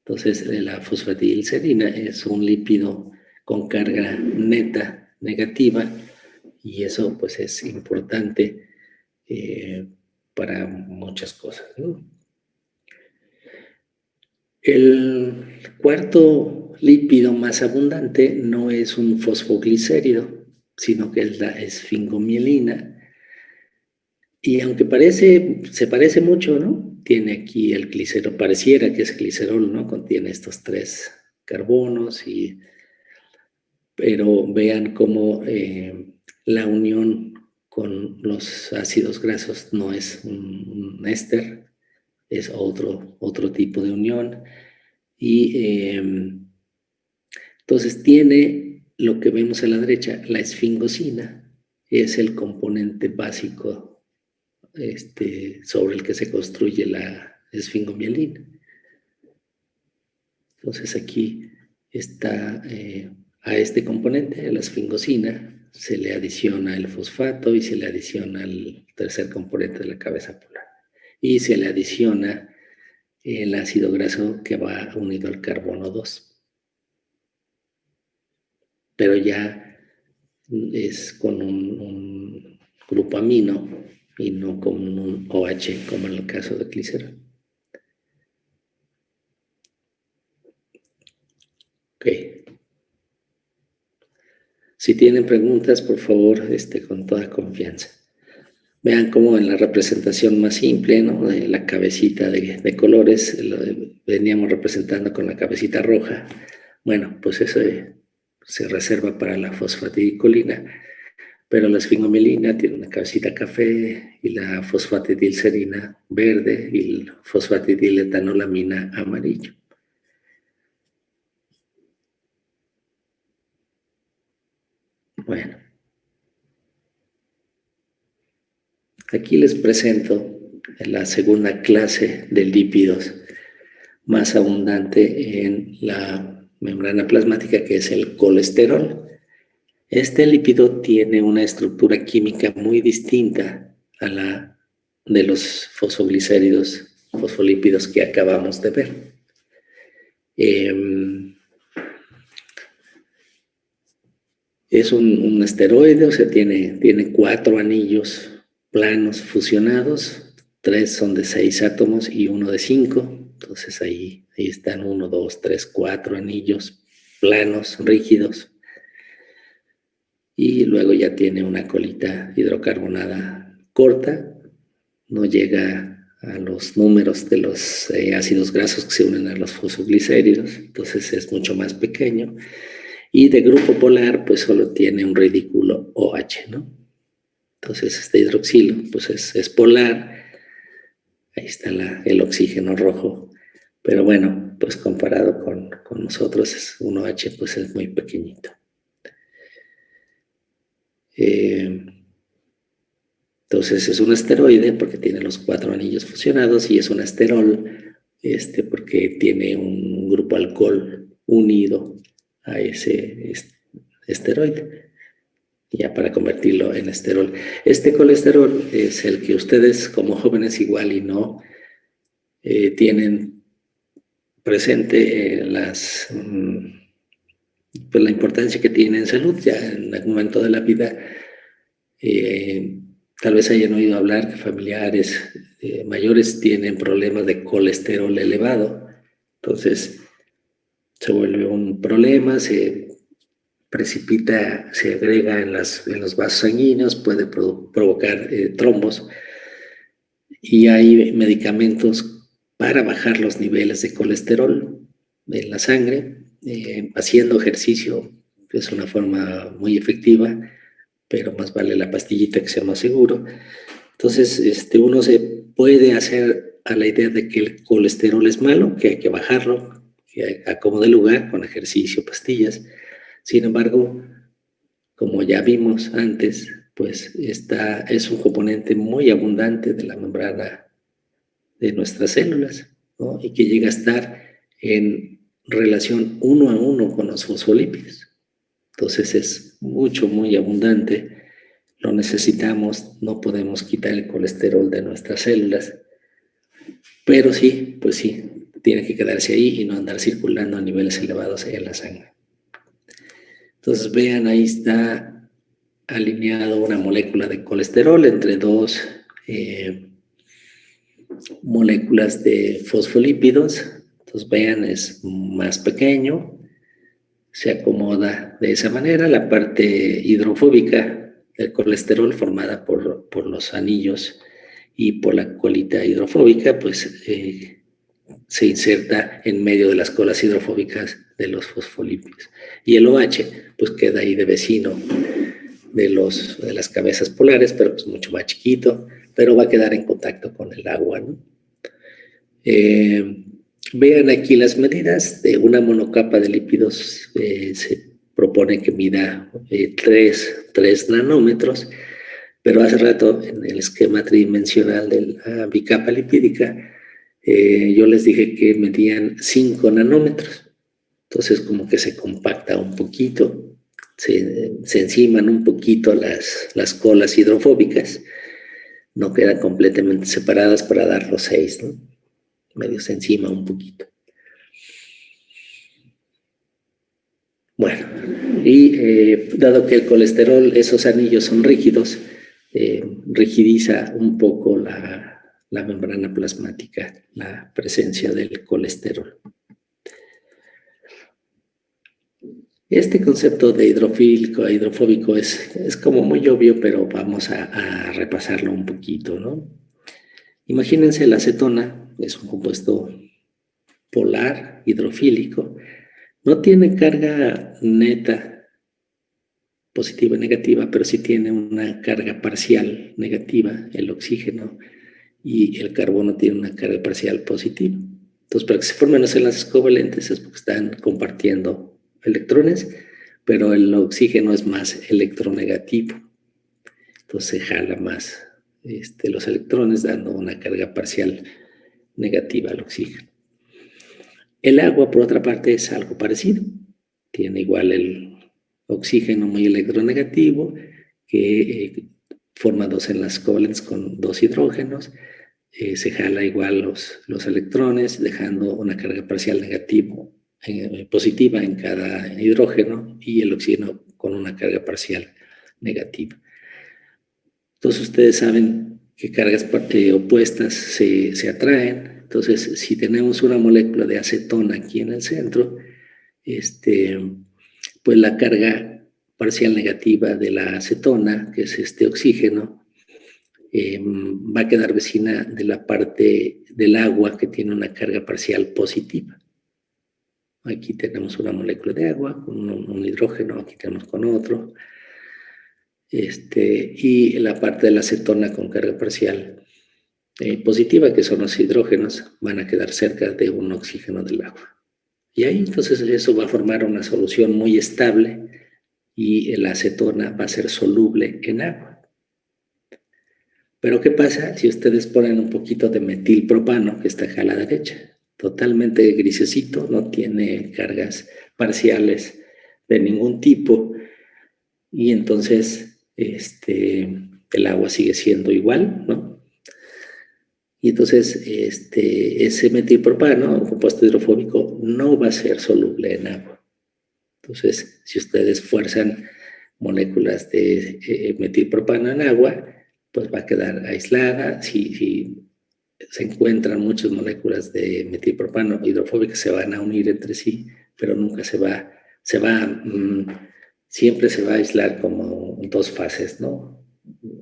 Entonces, la fosfatidilserina es un lípido con carga neta negativa y eso pues es importante para muchas cosas, ¿no? El cuarto lípido más abundante no es un fosfoglicérido, sino que es la esfingomielina. Y aunque se parece mucho, ¿no? Tiene aquí el glicerol, pareciera que es glicerol, ¿no? Contiene estos 3 carbonos, pero vean cómo la unión con los ácidos grasos no es un éster, es otro tipo de unión. Y entonces tiene lo que vemos a la derecha, la esfingosina, es el componente básico sobre el que se construye la esfingomielina. Entonces aquí está a este componente, a la esfingosina, se le adiciona el fosfato y se le adiciona el tercer componente de la cabeza polar. Y se le adiciona el ácido graso que va unido al carbono 2. Pero ya es con un grupo amino y no con un OH, como en el caso de glicerol. Ok. Si tienen preguntas, por favor, con toda confianza. Vean cómo en la representación más simple, ¿no? De la cabecita de colores, veníamos representando con la cabecita roja. Bueno, pues eso se reserva para la fosfatidilcolina, pero la esfingomielina tiene una cabecita café y la fosfatidilserina verde y la fosfatidiletanolamina amarillo. Bueno, aquí les presento la segunda clase de lípidos más abundante en la membrana plasmática, que es el colesterol. Este lípido tiene una estructura química muy distinta a la de los fosfoglicéridos, fosfolípidos que acabamos de ver. Es un esteroide, o sea, tiene 4 anillos planos fusionados, 3 son de 6 átomos y 1 de 5. Entonces ahí están 1, 2, 3, 4 anillos planos, rígidos. Y luego ya tiene una colita hidrocarbonada corta, no llega a los números de los ácidos grasos que se unen a los fosfoglicéridos, entonces es mucho más pequeño. Y de grupo polar, pues solo tiene un ridículo OH, ¿no? Entonces este hidroxilo, pues es polar. Ahí está el oxígeno rojo. Pero bueno, pues comparado con nosotros, un OH pues es muy pequeñito. Entonces es un esteroide porque tiene los 4 anillos fusionados, y es un esterol porque tiene un grupo alcohol unido a ese esteroide, ya para convertirlo en esterol. Este colesterol es el que ustedes como jóvenes igual y no tienen presente pues la importancia que tiene en salud. Ya en algún momento de la vida tal vez hayan oído hablar que familiares mayores tienen problemas de colesterol elevado. Entonces se vuelve un problema, se precipita, se agrega en los vasos sanguíneos, puede provocar trombos, y hay medicamentos para bajar los niveles de colesterol en la sangre, haciendo ejercicio es una forma muy efectiva, pero más vale la pastillita que sea más seguro. Entonces, uno se puede hacer a la idea de que el colesterol es malo, que hay que bajarlo, que a como de lugar, con ejercicio, pastillas. Sin embargo, como ya vimos antes, pues es un componente muy abundante de la membrana de nuestras células, ¿no? Y que llega a estar en relación 1 a 1 con los fosfolípidos. Entonces es muy abundante, lo necesitamos, no podemos quitar el colesterol de nuestras células, pero sí, pues sí, tiene que quedarse ahí y no andar circulando a niveles elevados en la sangre. Entonces vean, ahí está alineado una molécula de colesterol entre dos moléculas de fosfolípidos. Entonces vean, es más pequeño, se acomoda de esa manera. La parte hidrofóbica del colesterol formada por los anillos y por la colita hidrofóbica, pues se inserta en medio de las colas hidrofóbicas de los fosfolípidos. Y el OH, pues queda ahí de vecino de las cabezas polares, pero pues mucho más chiquito, pero va a quedar en contacto con el agua, ¿no? Vean aquí las medidas de una monocapa de lípidos. Se propone que mida 3 nanómetros, pero hace rato en el esquema tridimensional de la bicapa lipídica yo les dije que medían 5 nanómetros. Entonces como que se compacta un poquito, se enciman un poquito las colas hidrofóbicas, no quedan completamente separadas para dar los 6, ¿no? Medio se encima un poquito. Bueno, y dado que el colesterol, esos anillos son rígidos, rigidiza un poco la membrana plasmática, la presencia del colesterol. Este concepto de hidrofílico e hidrofóbico es como muy obvio, pero vamos a repasarlo un poquito, ¿no? Imagínense la acetona, es un compuesto polar, hidrofílico, no tiene carga neta positiva y negativa, pero sí tiene una carga parcial negativa, el oxígeno, y el carbono tiene una carga parcial positiva. Entonces, para que se formen los enlaces covalentes es porque están compartiendo electrones, pero el oxígeno es más electronegativo. Entonces se jala más los electrones, dando una carga parcial negativa al oxígeno. El agua, por otra parte, es algo parecido. Tiene igual el oxígeno muy electronegativo, que forma 2 enlaces covalentes con 2 hidrógenos. Se jala igual los electrones, dejando una carga parcial positiva en cada hidrógeno, y el oxígeno con una carga parcial negativa. Entonces ustedes saben que cargas opuestas se atraen. Entonces, si tenemos una molécula de acetona aquí en el centro, pues la carga parcial negativa de la acetona, que es este oxígeno, va a quedar vecina de la parte del agua que tiene una carga parcial positiva. Aquí tenemos una molécula de agua con un hidrógeno, aquí tenemos con otro. Y la parte de la acetona con carga parcial positiva, que son los hidrógenos, van a quedar cerca de un oxígeno del agua. Y ahí entonces eso va a formar una solución muy estable y la acetona va a ser soluble en agua. Pero ¿qué pasa si ustedes ponen un poquito de metilpropano, que está acá a la derecha? Totalmente grisecito, no tiene cargas parciales de ningún tipo, y entonces el agua sigue siendo igual, ¿no? Y entonces ese metilpropano, un compuesto hidrofóbico, no va a ser soluble en agua. Entonces, si ustedes fuerzan moléculas de metilpropano en agua, pues va a quedar aislada. Si se encuentran muchas moléculas de metilpropano hidrofóbicas, se van a unir entre sí, pero nunca siempre se va a aislar como 2 fases, ¿no?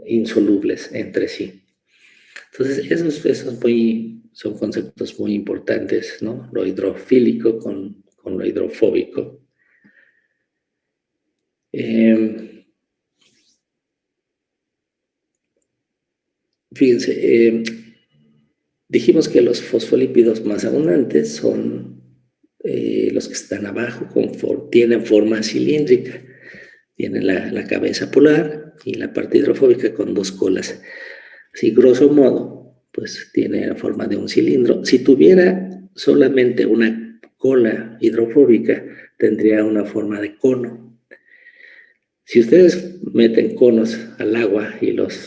Insolubles entre sí. Entonces, esos son conceptos muy importantes, ¿no? Lo hidrofílico con con lo hidrofóbico. Fíjense, dijimos que los fosfolípidos más abundantes son los que están abajo, tienen forma cilíndrica, tienen la cabeza polar y la parte hidrofóbica con 2 colas. Así, grosso modo, pues tiene la forma de un cilindro. Si tuviera solamente una cola hidrofóbica, tendría una forma de cono. Si ustedes meten conos al agua y los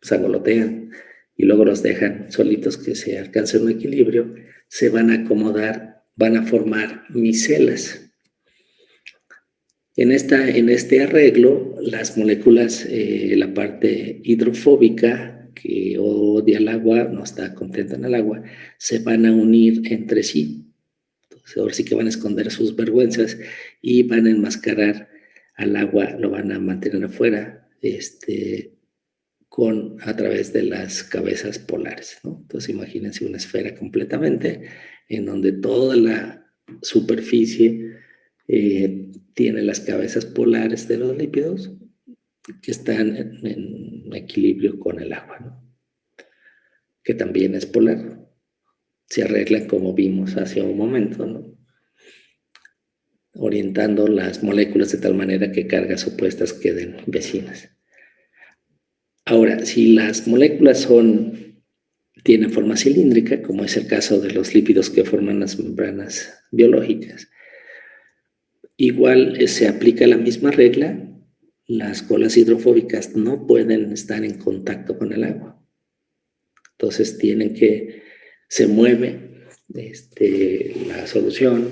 sangolotean y luego los dejan solitos que se alcance un equilibrio, se van a acomodar, van a formar micelas. En este arreglo, las moléculas, la parte hidrofóbica que odia el agua, no está contenta en el agua, se van a unir entre sí. Entonces, ahora sí que van a esconder sus vergüenzas y van a enmascarar al agua, lo van a mantener afuera, a través de las cabezas polares, ¿no? Entonces, imagínense una esfera completamente en donde toda la superficie tiene las cabezas polares de los lípidos que están en equilibrio con el agua, ¿no? Que también es polar. Se arreglan como vimos hace un momento, ¿no? Orientando las moléculas de tal manera que cargas opuestas queden vecinas. Ahora, si las moléculas tienen forma cilíndrica, como es el caso de los lípidos que forman las membranas biológicas, igual se aplica la misma regla. Las colas hidrofóbicas no pueden estar en contacto con el agua. Entonces se mueve la solución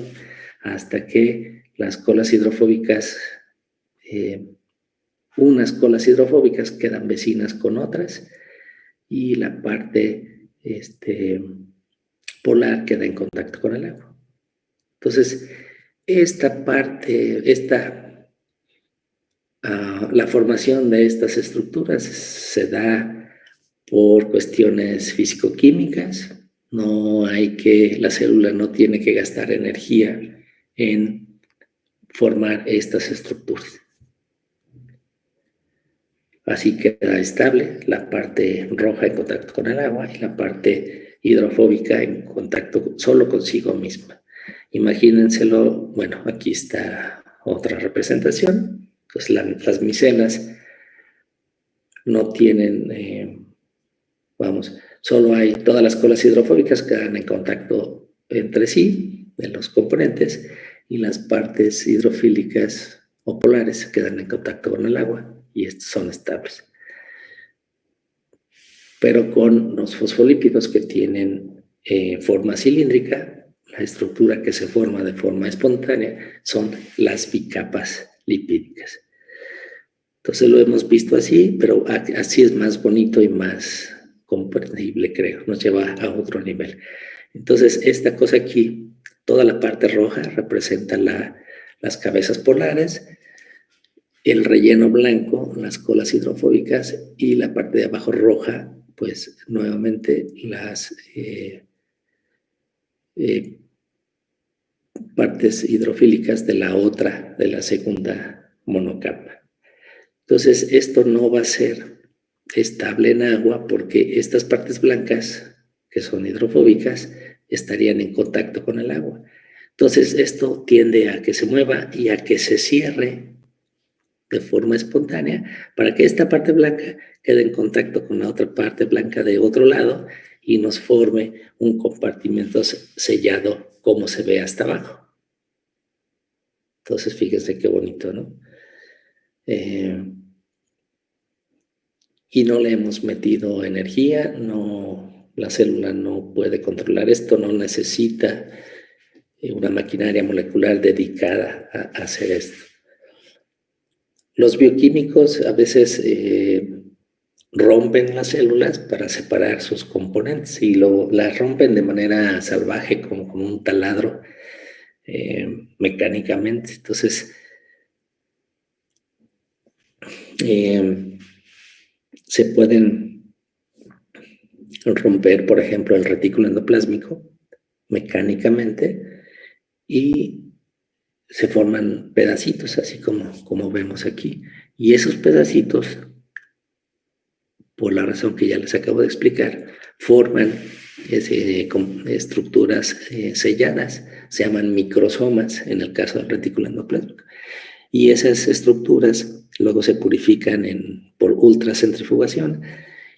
hasta que las colas hidrofóbicas, unas colas hidrofóbicas quedan vecinas con otras y la parte polar queda en contacto con el agua. Entonces, esta parte, la formación de estas estructuras se da por cuestiones físico-químicas. La célula no tiene que gastar energía en formar estas estructuras. Así queda estable la parte roja en contacto con el agua y la parte hidrofóbica en contacto solo consigo misma. Imagínenselo, bueno, aquí está otra representación. Entonces las micelas no tienen, solo hay todas las colas hidrofóbicas que quedan en contacto entre sí, de los componentes, y las partes hidrofílicas o polares quedan en contacto con el agua y estos son estables. Pero con los fosfolípidos que tienen forma cilíndrica, la estructura que se forma de forma espontánea son las bicapas lipídicas. Entonces lo hemos visto así, pero así es más bonito y más comprensible, creo. Nos lleva a otro nivel. Entonces, esta cosa aquí, toda la parte roja representa las cabezas polares, el relleno blanco, las colas hidrofóbicas, y la parte de abajo roja, pues nuevamente las partes hidrofílicas de la segunda monocapa. Entonces, esto no va a ser estable en agua porque estas partes blancas, que son hidrofóbicas, estarían en contacto con el agua. Entonces, esto tiende a que se mueva y a que se cierre de forma espontánea para que esta parte blanca quede en contacto con la otra parte blanca de otro lado y nos forme un compartimento sellado como se ve hasta abajo. Entonces, fíjense qué bonito, ¿no? Y no le hemos metido energía, la célula no puede controlar esto, no necesita una maquinaria molecular dedicada a hacer esto. Los bioquímicos a veces rompen las células para separar sus componentes y las rompen de manera salvaje, como con un taladro, mecánicamente. Entonces, se pueden romper, por ejemplo, el retículo endoplásmico mecánicamente y se forman pedacitos, así como vemos aquí. Y esos pedacitos, por la razón que ya les acabo de explicar, forman estructuras selladas, se llaman microsomas en el caso del retículo endoplásmico. Y esas estructuras luego se purifican por ultracentrifugación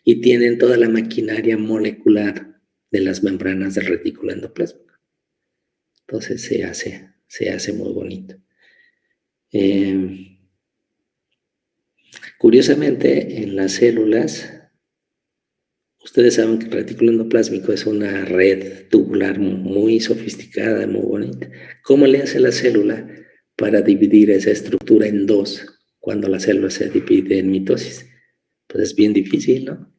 y tienen toda la maquinaria molecular de las membranas del retículo endoplásmico. Entonces se hace muy bonito. Curiosamente, en las células, ustedes saben que el retículo endoplásmico es una red tubular muy sofisticada, muy bonita. ¿Cómo le hace la célula para dividir esa estructura en dos cuando la célula se divide en mitosis? Pues es bien difícil, ¿no?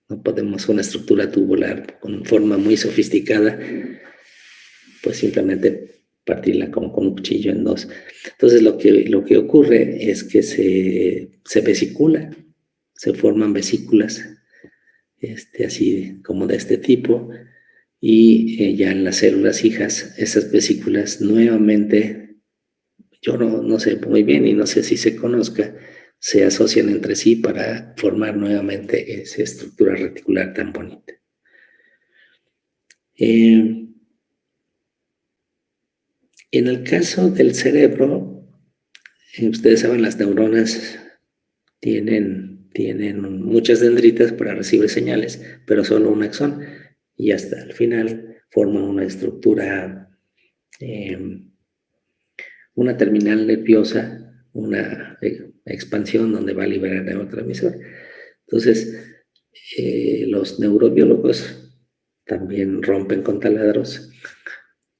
No podemos una estructura tubular con forma muy sofisticada, pues simplemente partirla como con un cuchillo en dos. Entonces lo que ocurre es que se vesicula, se forman vesículas, así como de este tipo, y ya en las células hijas, esas vesículas nuevamente, yo no sé muy bien y no sé si se conozca, se asocian entre sí para formar nuevamente esa estructura reticular tan bonita. En el caso del cerebro, ustedes saben, las neuronas tienen muchas dendritas para recibir señales, pero solo un axón, y hasta el final forman una estructura, una terminal nerviosa, una expansión donde va a liberar neurotransmisor. Entonces, los neurobiólogos también rompen con taladros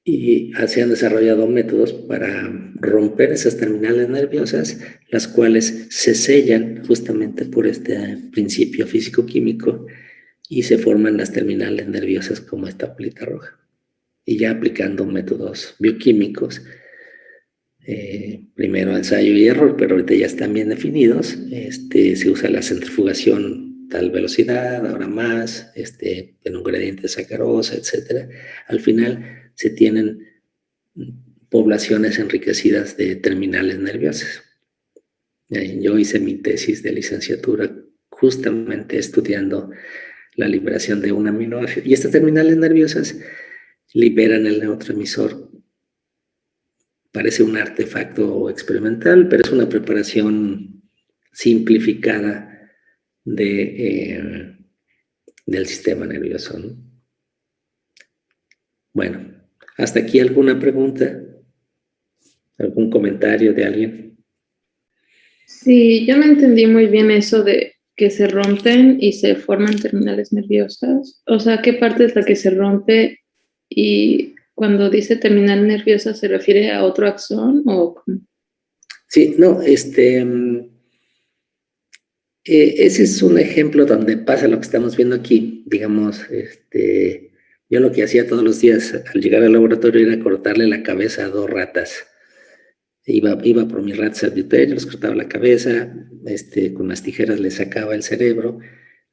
y se han desarrollado métodos para romper esas terminales nerviosas, las cuales se sellan justamente por este principio físico-químico y se forman las terminales nerviosas como esta bolita roja. Y ya aplicando métodos bioquímicos, primero ensayo y error, pero ahorita ya están bien definidos, se usa la centrifugación tal velocidad, ahora más, en un gradiente de sacarosa, etc. Al final se tienen poblaciones enriquecidas de terminales nerviosas. Yo hice mi tesis de licenciatura justamente estudiando la liberación de un aminoácido. Y estas terminales nerviosas liberan el neurotransmisor. Parece un artefacto experimental, pero es una preparación simplificada del sistema nervioso, ¿no? Bueno, ¿hasta aquí alguna pregunta? ¿Algún comentario de alguien? Sí, yo no entendí muy bien eso de que se rompen y se forman terminales nerviosas. O sea, ¿qué parte es la que se rompe? Y cuando dice terminal nerviosa, ¿se refiere a otro axón o cómo? Sí, no, ese es un ejemplo donde pasa lo que estamos viendo aquí. Digamos, yo lo que hacía todos los días al llegar al laboratorio era cortarle la cabeza a 2 ratas. Iba por mis ratas al bioterio, les cortaba la cabeza, con las tijeras les sacaba el cerebro,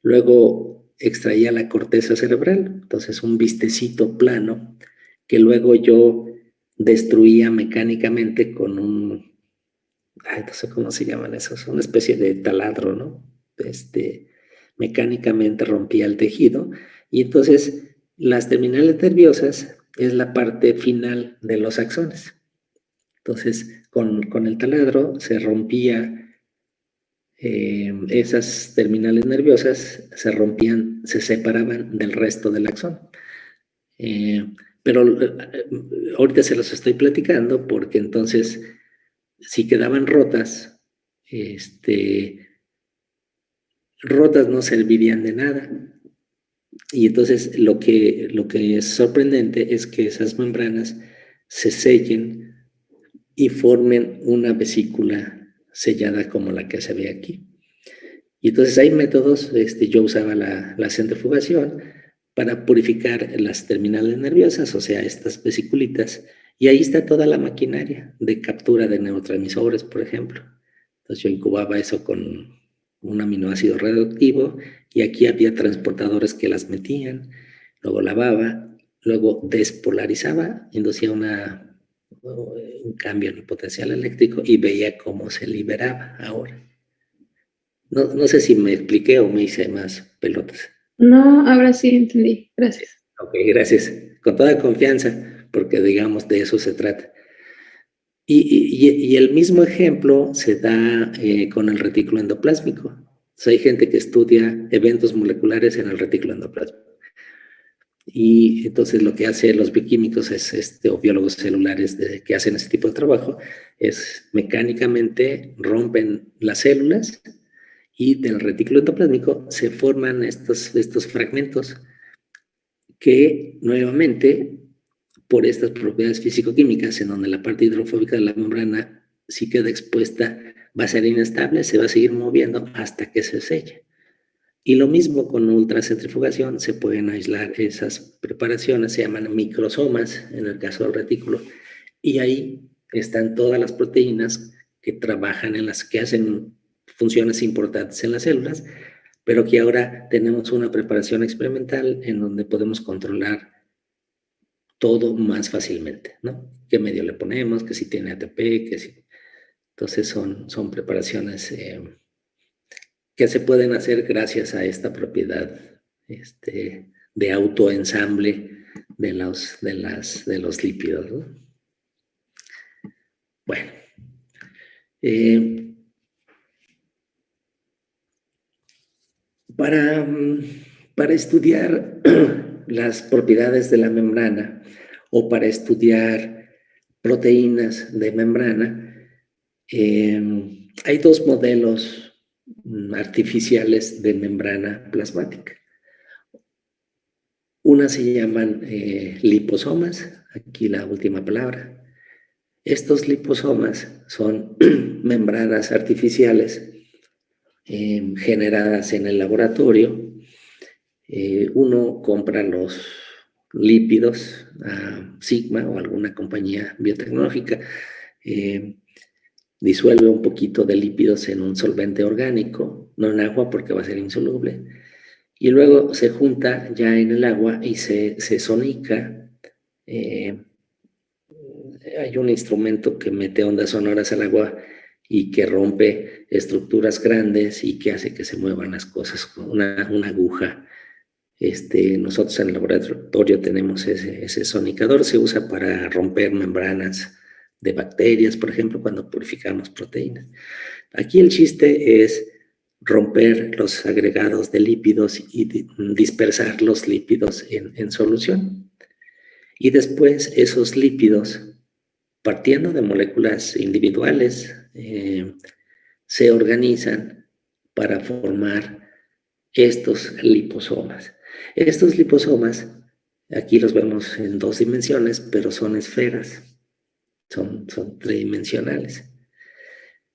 luego extraía la corteza cerebral, entonces un bistecito plano que luego yo destruía mecánicamente con no sé cómo se llaman esos, una especie de taladro, ¿no? Mecánicamente rompía el tejido y entonces las terminales nerviosas es la parte final de los axones. Entonces, con el taladro se rompía esas terminales nerviosas, se separaban del resto del axón. Pero ahorita se los estoy platicando porque entonces, si quedaban rotas, rotas no servirían de nada. Y entonces lo que es sorprendente es que esas membranas se sellen y formen una vesícula sellada como la que se ve aquí. Y entonces hay métodos, yo usaba la centrifugación para purificar las terminales nerviosas, o sea, estas vesiculitas, y ahí está toda la maquinaria de captura de neurotransmisores, por ejemplo. Entonces yo incubaba eso con un aminoácido radioactivo y aquí había transportadores que las metían, luego lavaba, luego despolarizaba, inducía una un cambio en el potencial eléctrico y veía cómo se liberaba ahora. No sé si me expliqué o me hice más pelotas. No, ahora sí entendí. Gracias. Ok, gracias. Con toda confianza, porque digamos de eso se trata. Y el mismo ejemplo se da con el retículo endoplásmico. O sea, hay gente que estudia eventos moleculares en el retículo endoplásmico. Y entonces lo que hacen los bioquímicos o biólogos celulares que hacen este tipo de trabajo es mecánicamente rompen las células y del retículo endoplásmico se forman estos fragmentos que nuevamente, por estas propiedades físico-químicas, en donde la parte hidrofóbica de la membrana sí queda expuesta, va a ser inestable, se va a seguir moviendo hasta que se selle. Y lo mismo con ultracentrifugación, se pueden aislar esas preparaciones, se llaman microsomas en el caso del retículo, y ahí están todas las proteínas que trabajan que hacen funciones importantes en las células, pero que ahora tenemos una preparación experimental en donde podemos controlar todo más fácilmente, ¿no? ¿Qué medio le ponemos? Que si tiene ATP, que si... Entonces son preparaciones que se pueden hacer gracias a esta propiedad de autoensamble de los lípidos, ¿no? Bueno, para estudiar las propiedades de la membrana o para estudiar proteínas de membrana, hay dos modelos artificiales de membrana plasmática. Una se llaman liposomas, aquí la última palabra. Estos liposomas son membranas artificiales generadas en el laboratorio. Uno compra los lípidos a Sigma o alguna compañía biotecnológica, disuelve un poquito de lípidos en un solvente orgánico, no en agua porque va a ser insoluble, y luego se junta ya en el agua y se sonica. Hay un instrumento que mete ondas sonoras al agua y que rompe estructuras grandes y que hace que se muevan las cosas, una aguja. Nosotros en el laboratorio tenemos ese sonicador, se usa para romper membranas de bacterias, por ejemplo, cuando purificamos proteínas. Aquí el chiste es romper los agregados de lípidos y dispersar los lípidos en solución. Y después esos lípidos, partiendo de moléculas individuales, se organizan para formar estos liposomas. Estos liposomas, aquí los vemos en 2 dimensiones, pero son esferas, son tridimensionales.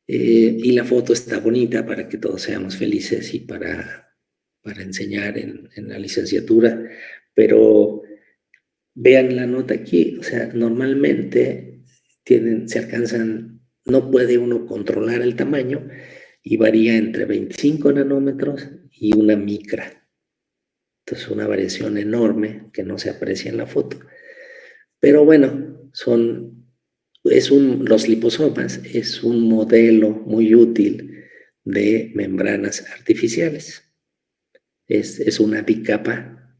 Y la foto está bonita para que todos seamos felices y para enseñar en la licenciatura, pero vean la nota aquí, o sea, normalmente se alcanzan, no puede uno controlar el tamaño y varía entre 25 nanómetros y 1 micra. Entonces, una variación enorme que no se aprecia en la foto. Pero bueno, los liposomas es un modelo muy útil de membranas artificiales. Es una bicapa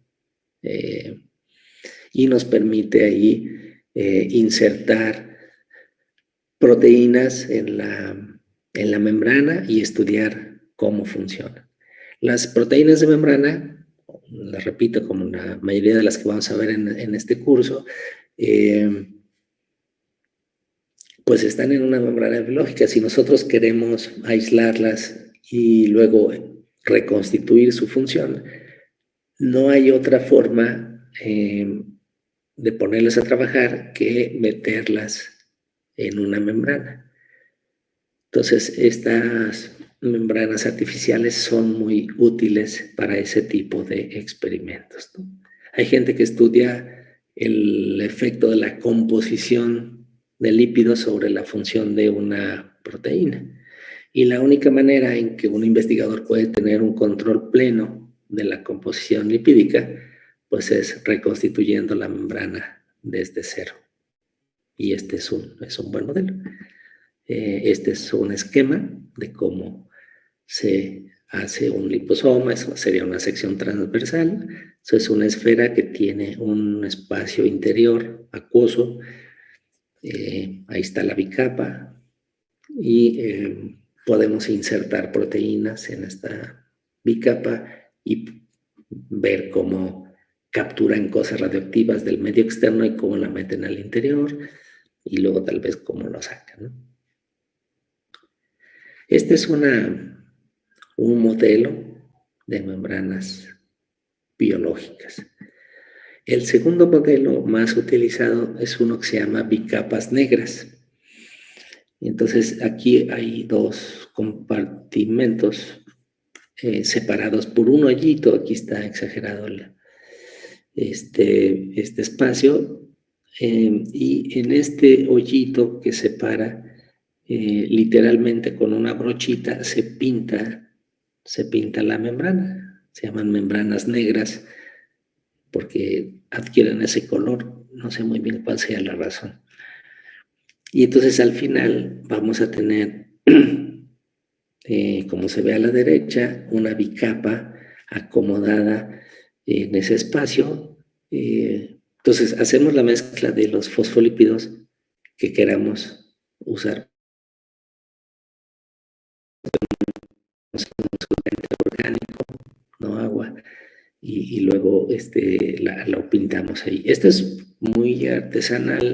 y nos permite ahí insertar proteínas en la membrana y estudiar cómo funcionan. Las proteínas de membrana, las repito, como la mayoría de las que vamos a ver en este curso, pues están en una membrana biológica. Si nosotros queremos aislarlas y luego reconstituir su función, no hay otra forma de ponerlas a trabajar que meterlas en una membrana. Entonces, estas membranas artificiales son muy útiles para ese tipo de experimentos, ¿no? Hay gente que estudia el efecto de la composición de lípidos sobre la función de una proteína. Y la única manera en que un investigador puede tener un control pleno de la composición lipídica, pues es reconstituyendo la membrana desde cero. y este es un buen modelo. Este es un esquema de cómo se hace un liposoma. Eso sería una sección transversal. Eso es una esfera que tiene un espacio interior acuoso. Ahí está la bicapa y podemos insertar proteínas en esta bicapa y ver cómo capturan cosas radioactivas del medio externo y cómo la meten al interior y luego tal vez cómo lo sacan, ¿no? Este es un modelo de membranas biológicas. El segundo modelo más utilizado es uno que se llama bicapas negras. Entonces aquí hay dos compartimentos separados por un hoyito. Aquí está exagerado este espacio. Y en este hoyito que separa, literalmente con una brochita se pinta la membrana. Se llaman membranas negras porque adquieren ese color. No sé muy bien cuál sea la razón. Y entonces al final vamos a tener, como se ve a la derecha, una bicapa acomodada en ese espacio. Entonces hacemos la mezcla de los fosfolípidos que queramos usar. Un solvente orgánico, no agua, y luego lo pintamos ahí. Esto es muy artesanal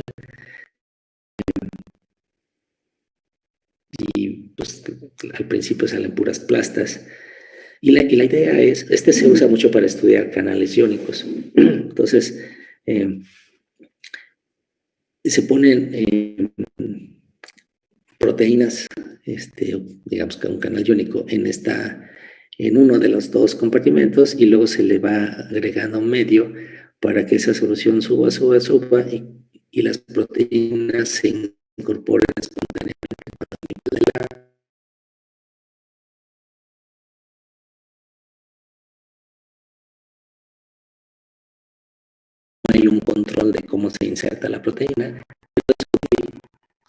y pues al principio salen puras plastas. Y la idea es, se usa mucho para estudiar canales iónicos. Entonces, se ponen proteínas, digamos que un canal iónico en uno de los dos compartimentos y luego se le va agregando medio para que esa solución suba y las proteínas se incorporen espontáneamente. Hay un control de cómo se inserta la proteína.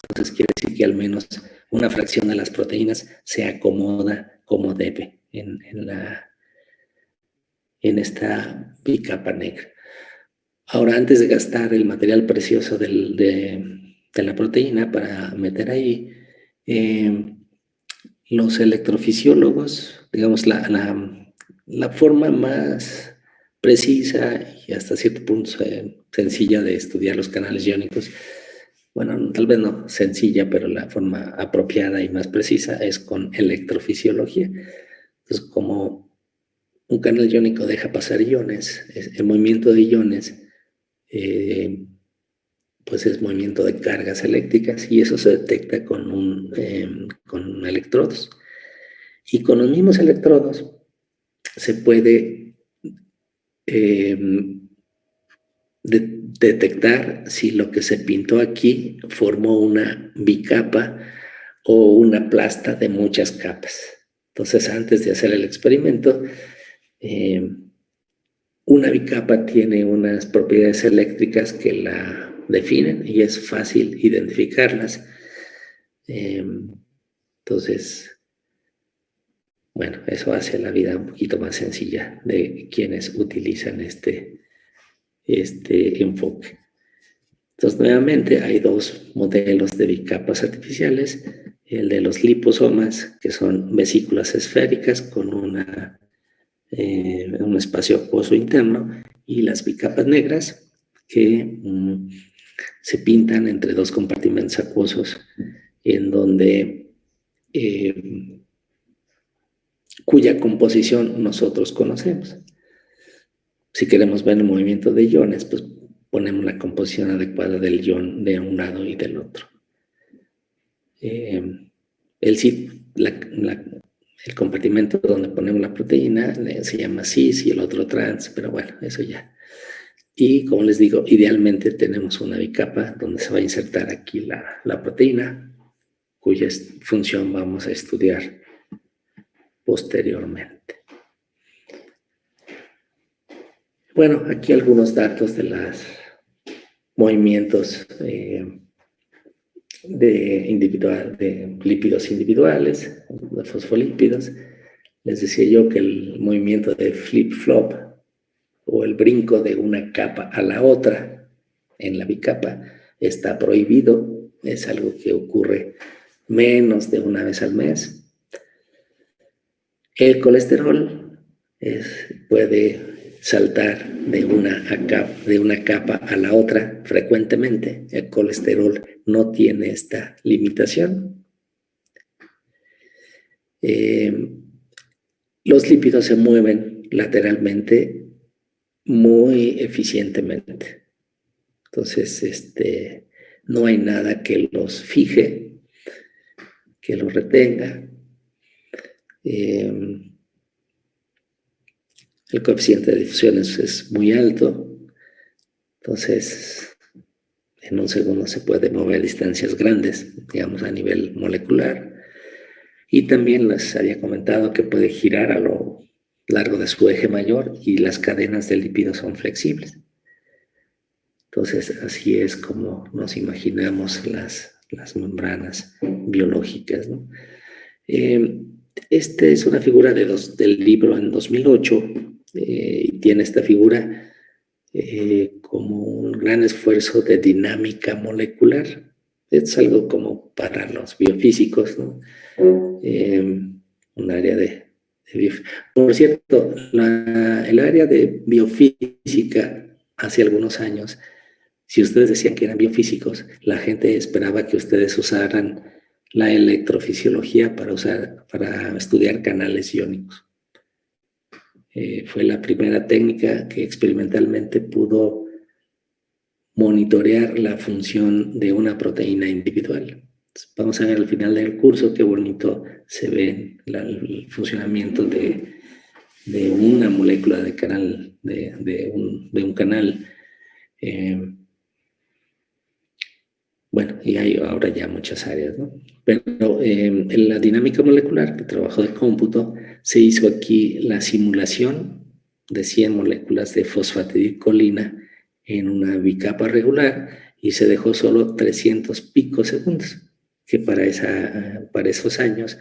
Entonces quiere decir que al menos una fracción de las proteínas se acomoda como debe en bicapa negra. Ahora, antes de gastar el material precioso de la proteína para meter ahí, los electrofisiólogos, digamos, la forma más precisa y hasta cierto punto sencilla de estudiar los canales iónicos, bueno, tal vez no sencilla, pero la forma apropiada y más precisa es con electrofisiología. Entonces, como un canal iónico deja pasar iones, el movimiento de iones, pues es movimiento de cargas eléctricas y eso se detecta con electrodos. Y con los mismos electrodos se puede detectar si lo que se pintó aquí formó una bicapa o una plasta de muchas capas. Entonces, antes de hacer el experimento, una bicapa tiene unas propiedades eléctricas que la definen y es fácil identificarlas. Entonces, bueno, eso hace la vida un poquito más sencilla de quienes utilizan este enfoque. Entonces, nuevamente, hay dos modelos de bicapas artificiales. El de los liposomas, que son vesículas esféricas con un espacio acuoso interno, y las bicapas negras, que se pintan entre dos compartimentos acuosos, en donde cuya composición nosotros conocemos. Si queremos ver el movimiento de iones, pues ponemos la composición adecuada del ion de un lado y del otro. El compartimento donde ponemos la proteína se llama cis y el otro trans, pero bueno, eso ya. Y como les digo, idealmente tenemos una bicapa donde se va a insertar aquí la proteína, cuya función vamos a estudiar posteriormente. Bueno, aquí algunos datos de los movimientos de lípidos individuales, de fosfolípidos. Les decía yo que el movimiento de flip-flop o el brinco de una capa a la otra en la bicapa está prohibido. Es algo que ocurre menos de una vez al mes. El colesterol puede saltar de una capa a la otra frecuentemente. El colesterol no tiene esta limitación. Los lípidos se mueven lateralmente muy eficientemente. Entonces, no hay nada que los fije, que los retenga. El coeficiente de difusión es muy alto, entonces en un segundo se puede mover distancias grandes, digamos a nivel molecular. Y también les había comentado que puede girar a lo largo de su eje mayor y las cadenas de lípidos son flexibles. Entonces así es como nos imaginamos las membranas biológicas, ¿no? Esta es una figura del libro en 2008 y tiene esta figura como un gran esfuerzo de dinámica molecular. Es algo como para los biofísicos, ¿no? Un área de Por cierto, el área de biofísica hace algunos años, si ustedes decían que eran biofísicos, la gente esperaba que ustedes usaran la electrofisiología para estudiar canales iónicos. Fue la primera técnica que experimentalmente pudo monitorear la función de una proteína individual. Vamos a ver al final del curso qué bonito se ve el funcionamiento de una molécula de canal, de un canal. Bueno, y hay ahora ya muchas áreas, ¿no? Pero en la dinámica molecular, que trabajo de cómputo, se hizo aquí la simulación de 100 moléculas de fosfatidilcolina en una bicapa regular y se dejó solo 300 picosegundos, que para esos años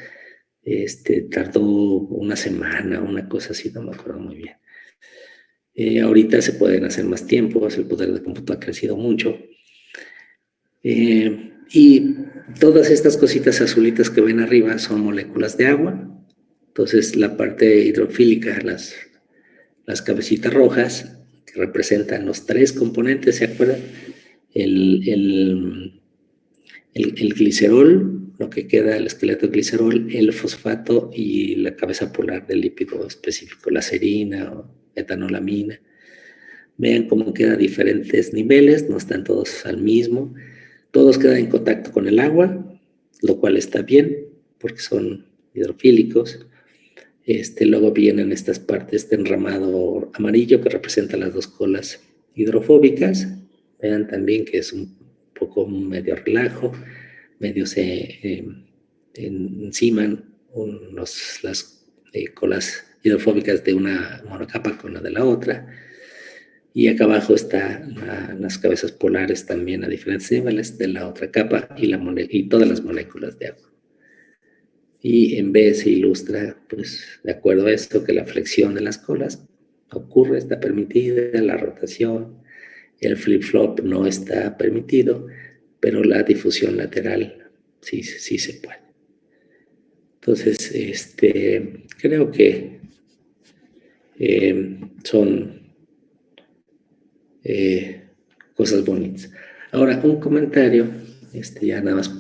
tardó una semana, una cosa así, no me acuerdo muy bien. Ahorita se pueden hacer más tiempos, el poder de cómputo ha crecido mucho. Y todas estas cositas azulitas que ven arriba son moléculas de agua. Entonces la parte hidrofílica, las cabecitas rojas, que representan los 3 componentes, ¿se acuerdan? El glicerol, lo que queda, el esqueleto de glicerol, el fosfato y la cabeza polar del lípido específico, la serina o etanolamina. Vean cómo queda a diferentes niveles, no están todos al mismo. Todos quedan en contacto con el agua, lo cual está bien, porque son hidrofílicos. Luego vienen estas partes de enramado amarillo que representan las 2 colas hidrofóbicas. Vean también que es un poco medio relajo, medio se enciman las colas hidrofóbicas de una monocapa con la de la otra. Y acá abajo están las cabezas polares también a diferentes niveles de la otra capa y todas las moléculas de agua. Y en B se ilustra, pues, de acuerdo a esto, que la flexión de las colas ocurre, está permitida, la rotación, el flip-flop no está permitido, pero la difusión lateral sí se puede. Entonces, creo que son cosas bonitas. Ahora, un comentario, ya nada más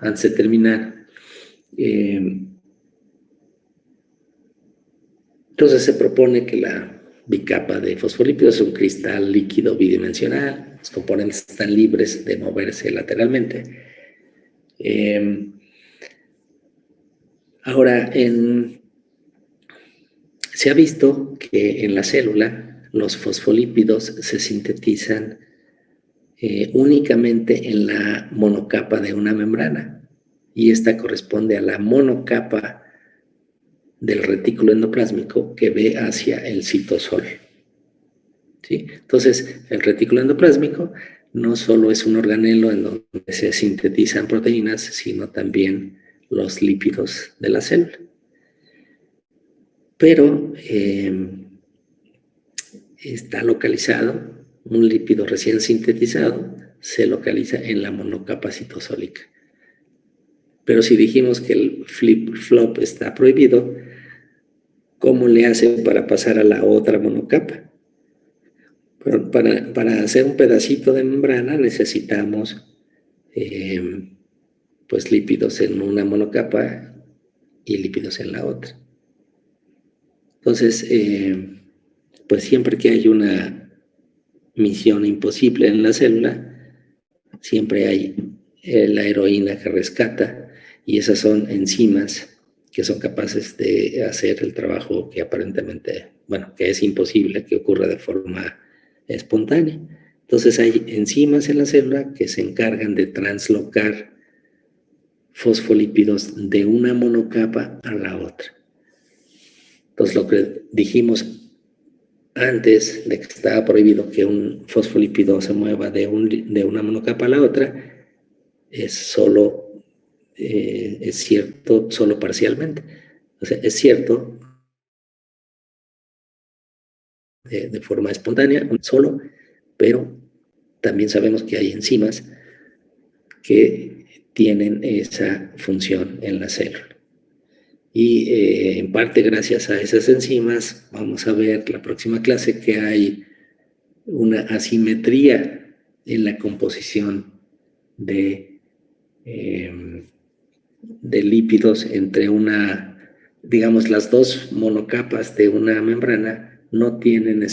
antes de terminar. Entonces se propone que la bicapa de fosfolípidos es un cristal líquido bidimensional, los componentes están libres de moverse lateralmente. Ahora, se ha visto que en la célula los fosfolípidos se sintetizan únicamente en la monocapa de una membrana, y esta corresponde a la monocapa del retículo endoplásmico que ve hacia el citosol. ¿Sí? Entonces, el retículo endoplásmico no solo es un organelo en donde se sintetizan proteínas, sino también los lípidos de la célula. Pero está localizado, un lípido recién sintetizado se localiza en la monocapa citosólica. Pero si dijimos que el flip-flop está prohibido, ¿cómo le hace para pasar a la otra monocapa? Pero para hacer un pedacito de membrana necesitamos pues lípidos en una monocapa y lípidos en la otra. Entonces, pues siempre que hay una misión imposible en la célula, siempre hay la heroína que rescata, y esas son enzimas que son capaces de hacer el trabajo que aparentemente, bueno, que es imposible que ocurra de forma espontánea. Entonces hay enzimas en la célula que se encargan de translocar fosfolípidos de una monocapa a la otra. Entonces lo que dijimos antes de que estaba prohibido que un fosfolípido se mueva de una monocapa a la otra, es cierto solo parcialmente. O sea, es cierto de forma espontánea, solo, pero también sabemos que hay enzimas que tienen esa función en la célula. Y en parte gracias a esas enzimas vamos a ver la próxima clase que hay una asimetría en la composición de lípidos entre digamos, las dos monocapas de una membrana no tienen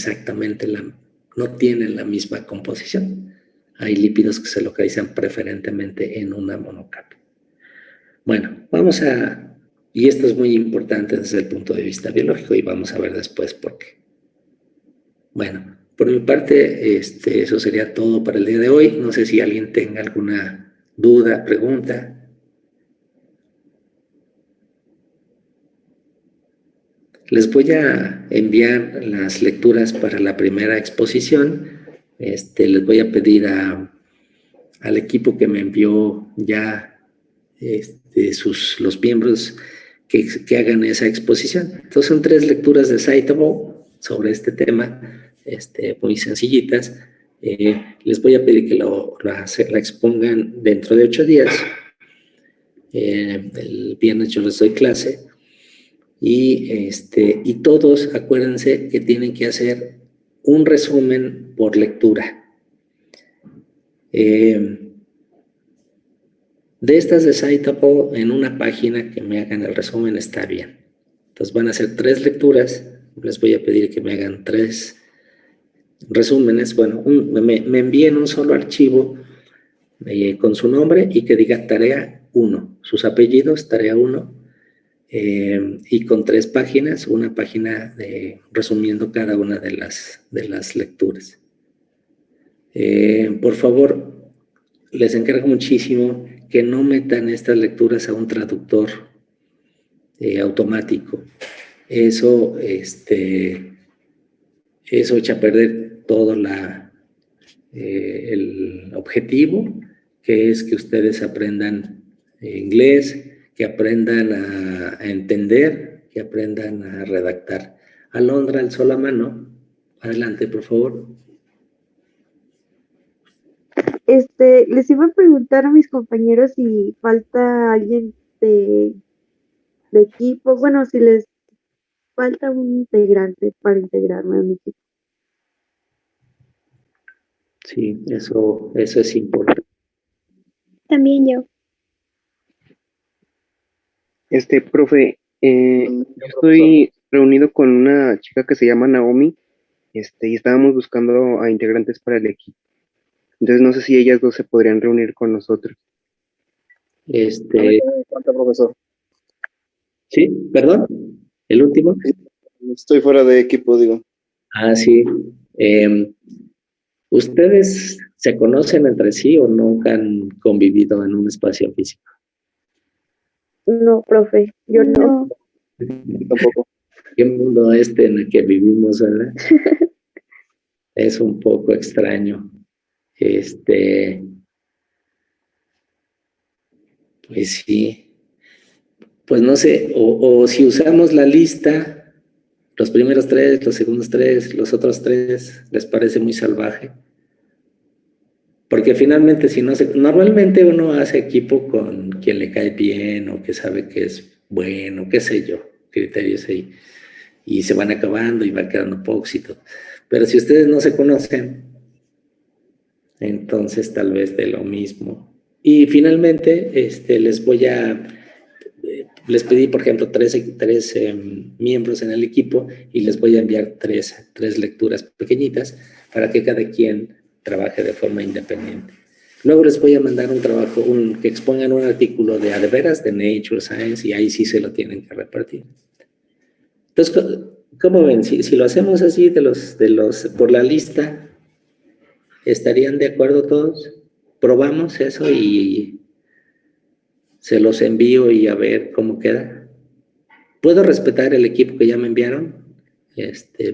no tienen la misma composición. Hay lípidos que se localizan preferentemente en una monocapa. Bueno, y esto es muy importante desde el punto de vista biológico y vamos a ver después por qué. Bueno, por mi parte, eso sería todo para el día de hoy. No sé si alguien tenga alguna duda, pregunta. Les voy a enviar las lecturas para la primera exposición. Les voy a pedir al equipo que me envió ya los miembros que hagan esa exposición. Entonces son 3 lecturas de Citable sobre este tema, muy sencillitas. Les voy a pedir que la expongan dentro de 8 días. El viernes yo les doy clase. Y todos, acuérdense que tienen que hacer un resumen por lectura. De estas de Citable, en una página que me hagan el resumen está bien. Entonces van a hacer 3 lecturas. Les voy a pedir que me hagan 3 resúmenes. Bueno, me envíen un solo archivo con su nombre y que diga tarea 1, sus apellidos, tarea 1. Y con 3 páginas, una página resumiendo cada una de las lecturas. Por favor, les encargo muchísimo que no metan estas lecturas a un traductor automático. Eso echa a perder todo el objetivo, que es que ustedes aprendan inglés, que aprendan a entender, que aprendan a redactar. Alondra, alzó la mano. Adelante, por favor. Les iba a preguntar a mis compañeros si falta alguien de equipo, bueno, si les falta un integrante para integrarme a mi equipo. Sí, eso es importante. También yo. Profe, yo estoy reunido con una chica que se llama Naomi, y estábamos buscando a integrantes para el equipo. Entonces no sé si ellas dos se podrían reunir con nosotros. ¿Cuánto, profesor? Sí, perdón, el último. Estoy fuera de equipo, digo. Ah, sí. ¿Ustedes se conocen entre sí o nunca han convivido en un espacio físico? No, profe, yo no. Tampoco. ¿Qué mundo en el que vivimos, verdad? Es un poco extraño. Pues sí, pues no sé, o si usamos la lista, los primeros 3, los segundos 3, los otros 3, ¿les parece muy salvaje? Porque finalmente, si no normalmente uno hace equipo con quien le cae bien o que sabe que es bueno, qué sé yo, criterios ahí, y se van acabando y va quedando póxito. Pero si ustedes no se conocen, entonces tal vez de lo mismo. Y finalmente, les pedí, por ejemplo, tres miembros en el equipo y les voy a enviar tres lecturas pequeñitas para que cada quien trabaje de forma independiente. Luego les voy a mandar un trabajo, que expongan un artículo de veras de Nature Science y ahí sí se lo tienen que repartir. Entonces, ¿cómo ven? Si lo hacemos así por la lista, ¿estarían de acuerdo todos? Probamos eso y se los envío y a ver cómo queda. ¿Puedo respetar el equipo que ya me enviaron?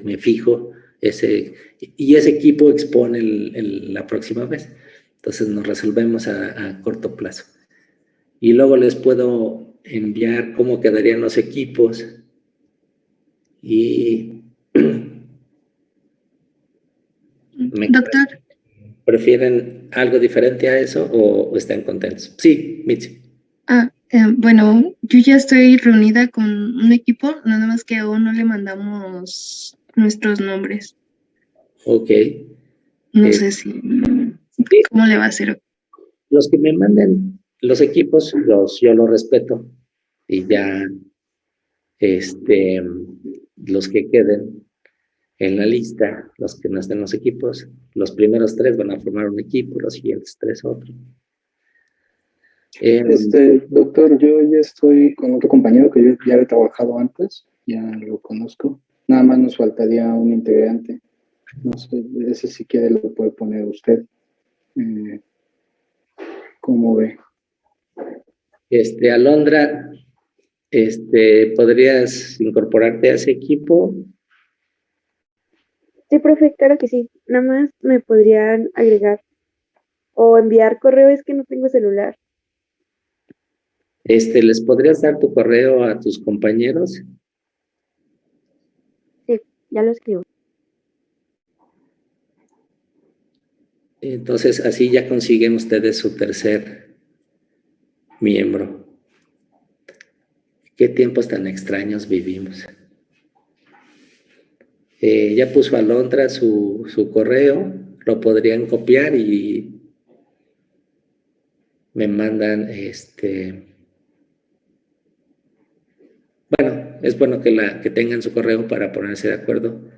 Me fijo y ese equipo expone la próxima vez. Entonces nos resolvemos a corto plazo. Y luego les puedo enviar cómo quedarían los equipos y Doctor, ¿prefieren algo diferente a eso o están contentos? Sí, Mitzi. bueno, yo ya estoy reunida con un equipo, nada más que aún no le mandamos nuestros nombres. Ok. No sé ¿cómo le va a hacer? Los que me manden los equipos, yo los respeto y ya los que queden en la lista, los que no estén en los equipos, los primeros 3 van a formar un equipo, los siguientes 3 otro. Doctor, yo ya estoy con otro compañero que yo ya he trabajado antes, ya lo conozco. Nada más nos faltaría un integrante. No sé, ese si quiere lo puede poner usted. ¿Cómo ve? Alondra, ¿podrías incorporarte a ese equipo? Sí, profe, claro que sí. Nada más me podrían agregar o enviar correo, es que no tengo celular. ¿Les podrías dar tu correo a tus compañeros? Sí, ya lo escribo. Entonces, así ya consiguen ustedes su tercer miembro. ¿Qué tiempos tan extraños vivimos? Ya puso Alondra su correo, lo podrían copiar y me mandan, bueno, es bueno que tengan su correo para ponerse de acuerdo.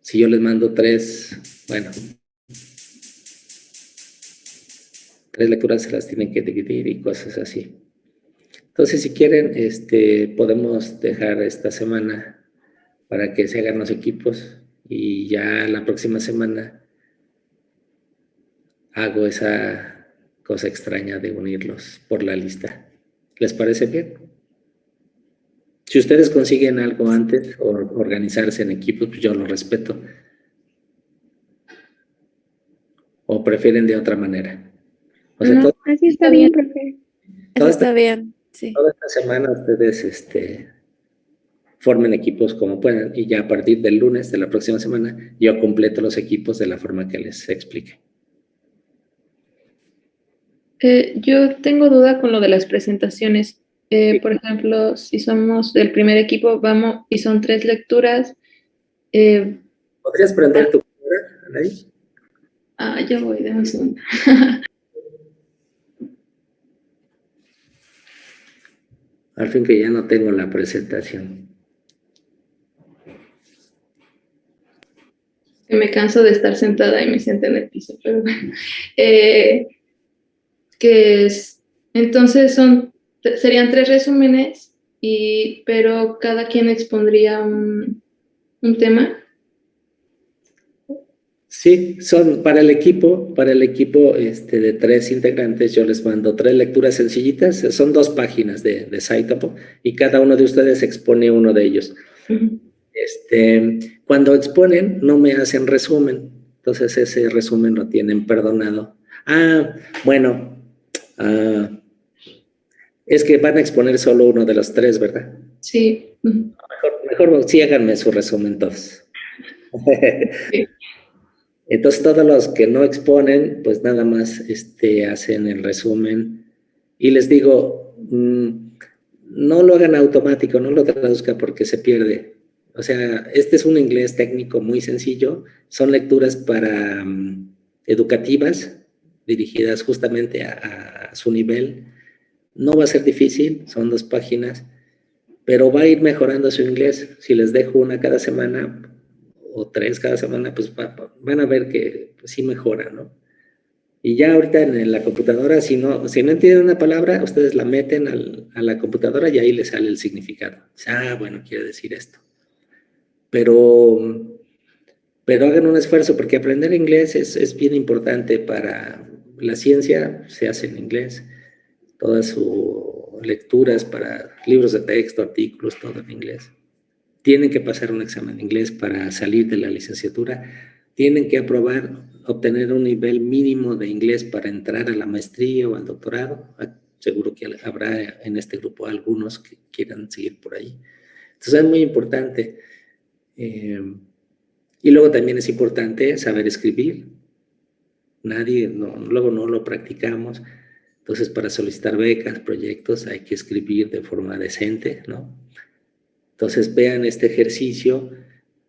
Si yo les mando 3, bueno, 3 lecturas se las tienen que dividir y cosas así. Entonces, si quieren, podemos dejar esta semana para que se hagan los equipos y ya la próxima semana hago esa cosa extraña de unirlos por la lista. ¿Les parece bien? Si ustedes consiguen algo antes o organizarse en equipos, pues yo lo respeto. ¿O prefieren de otra manera? O sea, No, así está bien, profe. Eso está bien, sí. Toda esta semana ustedes formen equipos como puedan y ya a partir del lunes de la próxima semana yo completo los equipos de la forma que les explique. Yo tengo duda con lo de las presentaciones. Por ejemplo, si somos del primer equipo, vamos y son 3 lecturas. ¿Podrías prender tu cámara, Anaí? Ya voy, déjame un segundo. Al fin que ya no tengo la presentación. Me canso de estar sentada y me siento en el piso, pero bueno. Entonces serían 3 resúmenes, pero cada quien expondría un tema. Sí, son para el equipo de 3 integrantes, yo les mando 3 lecturas sencillitas, son 2 páginas de Scitable y cada uno de ustedes expone uno de ellos. Cuando exponen, no me hacen resumen, Entonces ese resumen lo tienen perdonado. Bueno, es que van a exponer solo uno de los 3, ¿verdad? Sí. Mejor sí háganme su resumen todos. Entonces todos los que no exponen, pues nada más hacen el resumen. Y les digo, no lo hagan automático, no lo traduzcan porque se pierde. O sea, este es un inglés técnico muy sencillo. Son lecturas para educativas, dirigidas justamente a su nivel. No va a ser difícil, son 2 páginas, pero va a ir mejorando su inglés. Si les dejo una cada semana o 3 cada semana, pues van a ver que pues, sí mejora, ¿no? Y ya ahorita en la computadora, si no entienden una palabra, ustedes la meten a la computadora y ahí les sale el significado. Bueno, quiere decir esto. Pero hagan un esfuerzo, porque aprender inglés es bien importante para la ciencia, se hace en inglés, todas sus lecturas para libros de texto, artículos, todo en inglés. Tienen que pasar un examen de inglés para salir de la licenciatura, tienen que obtener un nivel mínimo de inglés para entrar a la maestría o al doctorado. Seguro que habrá en este grupo algunos que quieran seguir por ahí. Entonces es muy importante. Y luego también es importante saber escribir. Luego no lo practicamos. Entonces, para solicitar becas, proyectos, hay que escribir de forma decente, ¿no? Entonces, vean este ejercicio,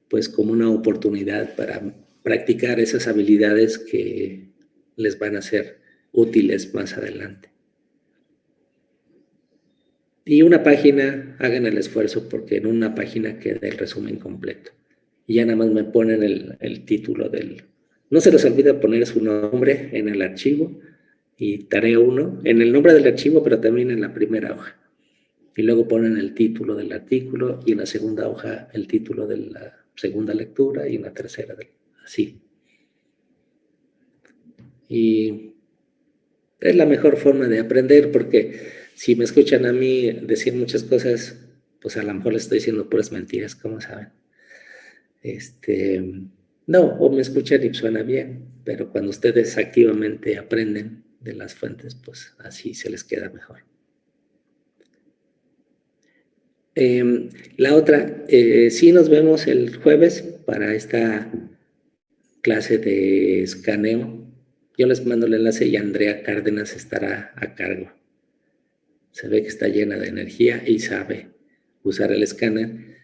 pues, como una oportunidad para practicar esas habilidades que les van a ser útiles más adelante. Y una página, hagan el esfuerzo, porque en una página queda el resumen completo. Y ya nada más me ponen el título del... No se les olvide poner su nombre en el archivo, y tarea 1, en el nombre del archivo, pero también en la primera hoja. Y luego ponen el título del artículo y en la segunda hoja el título de la segunda lectura y en la tercera, así. Y es la mejor forma de aprender, porque si me escuchan a mí decir muchas cosas, pues a lo mejor les estoy diciendo puras mentiras, ¿cómo saben? No, o me escuchan y suena bien, pero cuando ustedes activamente aprenden de las fuentes, pues así se les queda mejor. La otra, sí nos vemos el jueves para esta clase de escaneo. Yo les mando el enlace y Andrea Cárdenas estará a cargo. Se ve que está llena de energía y sabe usar el escáner.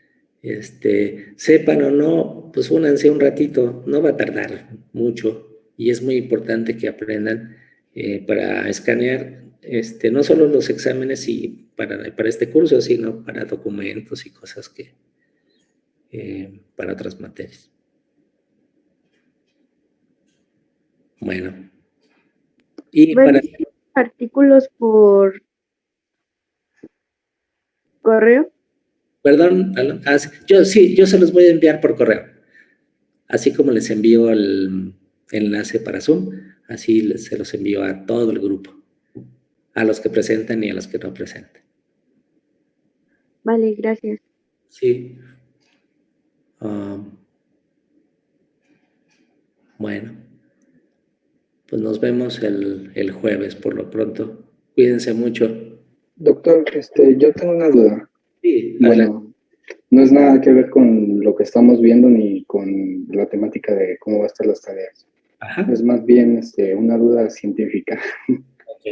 Sepan o no, pues únanse un ratito, no va a tardar mucho y es muy importante que aprendan para escanear no solo los exámenes y para este curso, sino para documentos y cosas que para otras materias. Bueno. Y para artículos por correo. Perdón, yo se los voy a enviar por correo. Así como les envío el enlace para Zoom, así se los envío a todo el grupo, a los que presentan y a los que no presentan. Vale, gracias. Sí. Bueno, pues nos vemos el jueves por lo pronto. Cuídense mucho. Doctor, yo tengo una duda. Sí, bueno, no es nada que ver con lo que estamos viendo ni con la temática de cómo va a estar las tareas. Ajá. Es más bien una duda científica. Ok.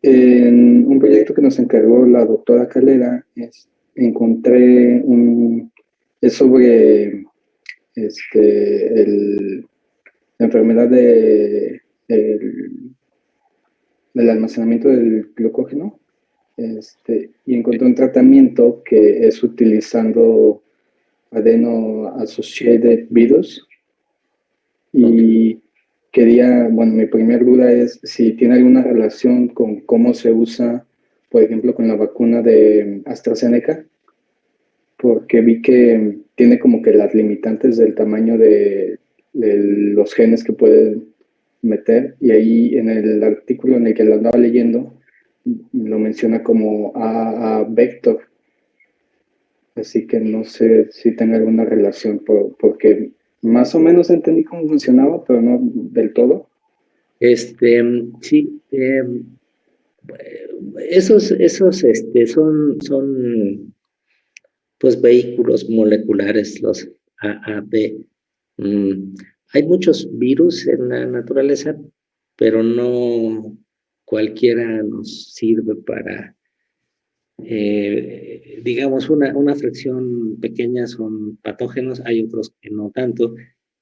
En un proyecto que nos encargó la doctora Calera, encontré es sobre la enfermedad del almacenamiento del glucógeno, y encontré un tratamiento que es utilizando adeno-associated virus, y mi primera duda es si tiene alguna relación con cómo se usa, por ejemplo, con la vacuna de AstraZeneca, porque vi que tiene como que las limitantes del tamaño de los genes que pueden meter, y ahí en el artículo en el que lo andaba leyendo lo menciona como AA vector, así que no sé si tenga alguna relación porque Más o menos entendí cómo funcionaba, pero no del todo. Sí, son pues vehículos moleculares, los AAV. Mm, Hay muchos virus en la naturaleza, pero no cualquiera nos sirve para, digamos, una fracción pequeña son patógenos, hay otros que no tanto,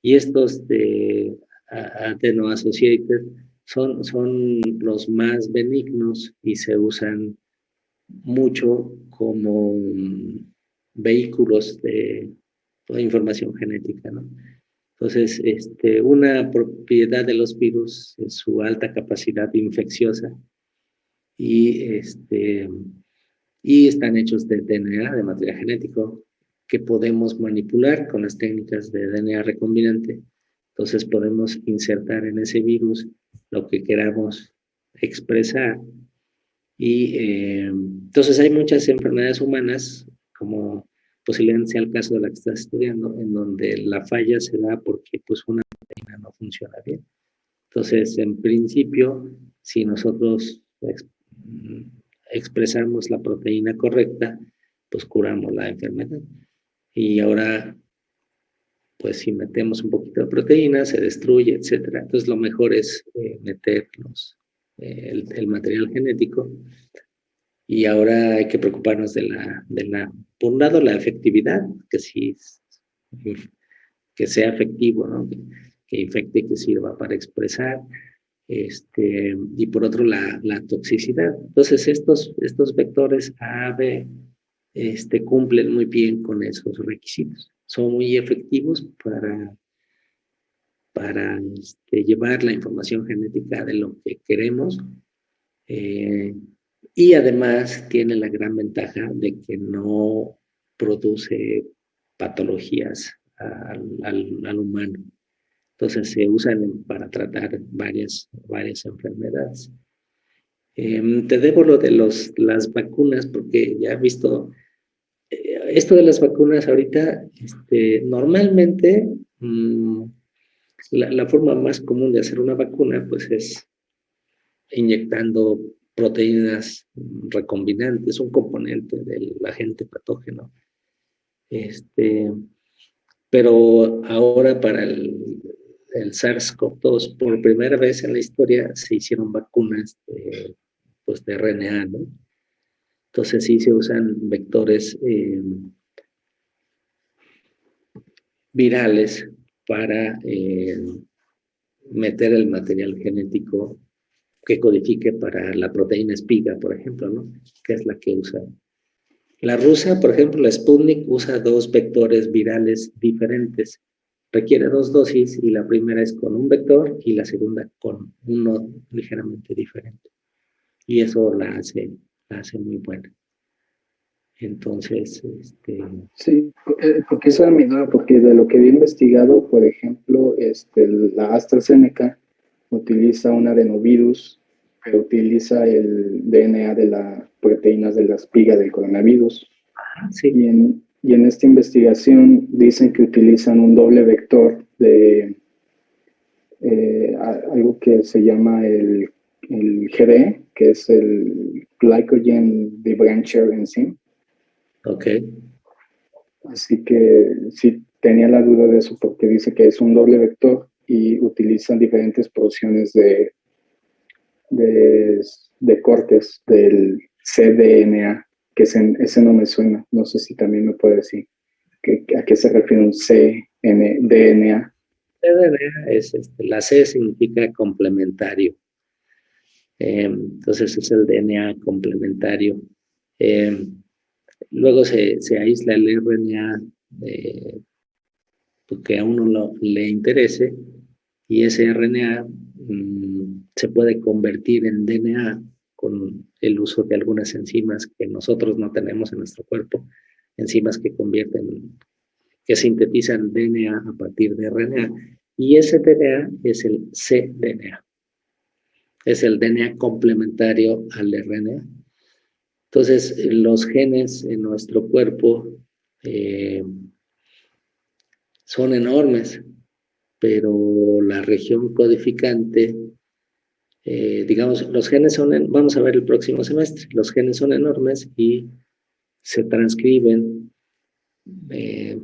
y estos de adeno-associated son los más benignos y se usan mucho como vehículos de información genética, ¿no? Entonces, una propiedad de los virus es su alta capacidad infecciosa y, y están hechos de DNA, de material genético, que podemos manipular con las técnicas de DNA recombinante. Entonces podemos insertar en ese virus lo que queramos expresar. Y entonces hay muchas enfermedades humanas, como posiblemente sea el caso de la que estás estudiando, en donde la falla se da porque pues una proteína no funciona bien. Entonces, en principio, si nosotros expresamos la proteína correcta, pues curamos la enfermedad. Y ahora, pues si metemos un poquito de proteína, se destruye, etcétera. Entonces, lo mejor es meter el material genético. Y ahora hay que preocuparnos por un lado, la efectividad, que sí, que sea efectivo, ¿no? Que infecte, que sirva para expresar, y por otro, la toxicidad. Entonces, estos vectores AAV cumplen muy bien con esos requisitos. Son muy efectivos para llevar la información genética de lo que queremos, y además tiene la gran ventaja de que no produce patologías al humano. Entonces se usan para tratar varias enfermedades. Te debo lo de las vacunas, porque ya he visto esto de las vacunas ahorita. Normalmente la forma más común de hacer una vacuna pues es inyectando proteínas recombinantes, un componente del agente patógeno. Pero ahora para el SARS-CoV-2, por primera vez en la historia se hicieron vacunas pues de RNA, ¿no? Entonces sí se usan vectores virales para meter el material genético que codifique para la proteína espiga, por ejemplo, ¿no? Que es la que usa. La rusa, por ejemplo, la Sputnik, usa 2 vectores virales diferentes. Requiere 2 dosis y la primera es con un vector y la segunda con uno ligeramente diferente. Y eso la hace muy buena. Entonces, Sí, porque esa era mi duda, porque de lo que había investigado, por ejemplo, la AstraZeneca utiliza un adenovirus, pero utiliza el DNA de las proteínas de la espiga del coronavirus. Sí. Y en esta investigación dicen que utilizan un doble vector de algo que se llama el GD, que es el Glycogen Debrancher Enzyme. Ok. Así que sí tenía la duda de eso, porque dice que es un doble vector y utilizan diferentes porciones de cortes del cDNA, que ese no me suena. No sé si también me puede decir a qué se refiere un cDNA. cDNA es, la C significa complementario. Entonces es el DNA complementario. Luego se aísla el RNA porque a uno le interese, y ese RNA se puede convertir en DNA con el uso de algunas enzimas que nosotros no tenemos en nuestro cuerpo, enzimas que sintetizan DNA a partir de RNA, y ese DNA es el cDNA, es el DNA complementario al RNA. Entonces, los genes en nuestro cuerpo son enormes, pero la región codificante, digamos, los genes son, vamos a ver el próximo semestre, los genes son enormes y se transcriben,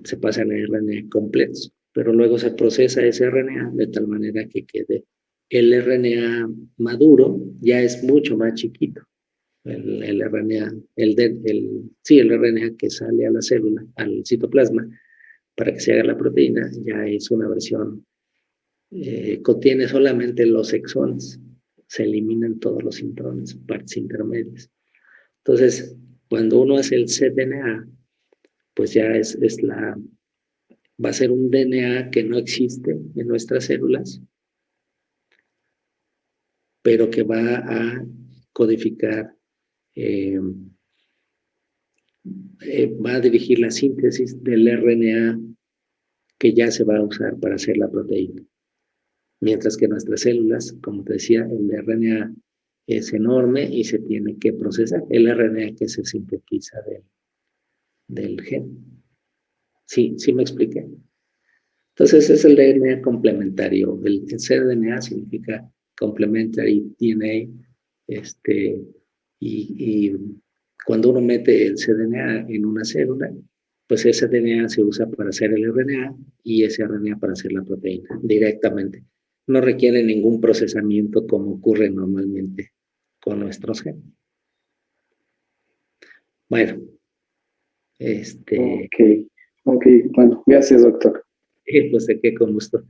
se pasan a RNA completos, pero luego se procesa ese RNA de tal manera que quede el RNA maduro, ya es mucho más chiquito. El RNA, el RNA que sale a la célula, al citoplasma, para que se haga la proteína, ya es una versión, contiene solamente los exones, se eliminan todos los intrones, partes intermedias. Entonces, cuando uno hace el cDNA, pues ya va a ser un DNA que no existe en nuestras células, pero que va a codificar, va a dirigir la síntesis del RNA que ya se va a usar para hacer la proteína. Mientras que nuestras células, como te decía, el RNA es enorme y se tiene que procesar. El RNA que se sintetiza del gen. Sí, sí me expliqué. Entonces es el DNA complementario. El cDNA significa complementary DNA. Y cuando uno mete el cDNA en una célula, pues ese DNA se usa para hacer el RNA y ese RNA para hacer la proteína directamente. No requiere ningún procesamiento como ocurre normalmente con nuestros genes. Bueno, Ok, bueno, gracias, doctor. pues de qué, con gusto.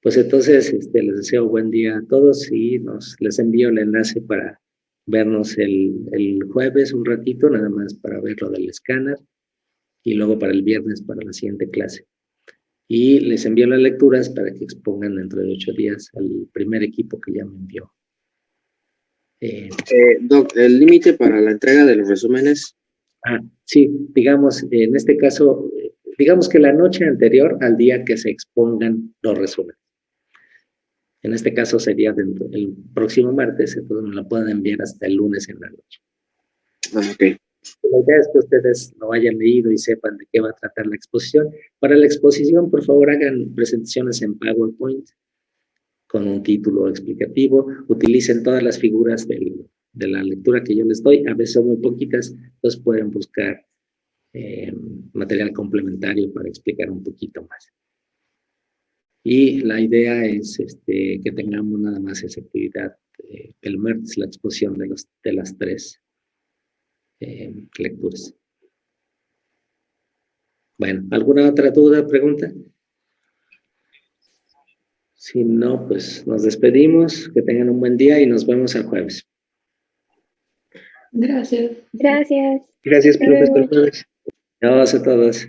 Pues entonces les deseo buen día a todos y les envío el enlace para vernos el jueves un ratito, nada más para ver lo del escáner, y luego para el viernes para la siguiente clase. Y les envío las lecturas para que expongan dentro de 8 días al primer equipo que ya me envió. Doc, ¿el límite para la entrega de los resúmenes? Sí, digamos, en este caso, digamos que la noche anterior al día que se expongan los resúmenes. En este caso sería el próximo martes, entonces me lo pueden enviar hasta el lunes en la noche. Ok. La idea es que ustedes lo hayan leído y sepan de qué va a tratar la exposición. Para la exposición, por favor, hagan presentaciones en PowerPoint con un título explicativo. Utilicen todas las figuras de la lectura que yo les doy. A veces son muy poquitas, entonces pueden buscar material complementario para explicar un poquito más. Y la idea es que tengamos nada más esa actividad el martes, la exposición de las 3 lecturas. Bueno, ¿alguna otra duda, pregunta? Si no, pues nos despedimos, que tengan un buen día y nos vemos el jueves. Gracias. Gracias. Gracias, Hasta profesor. luego. Adiós a todos.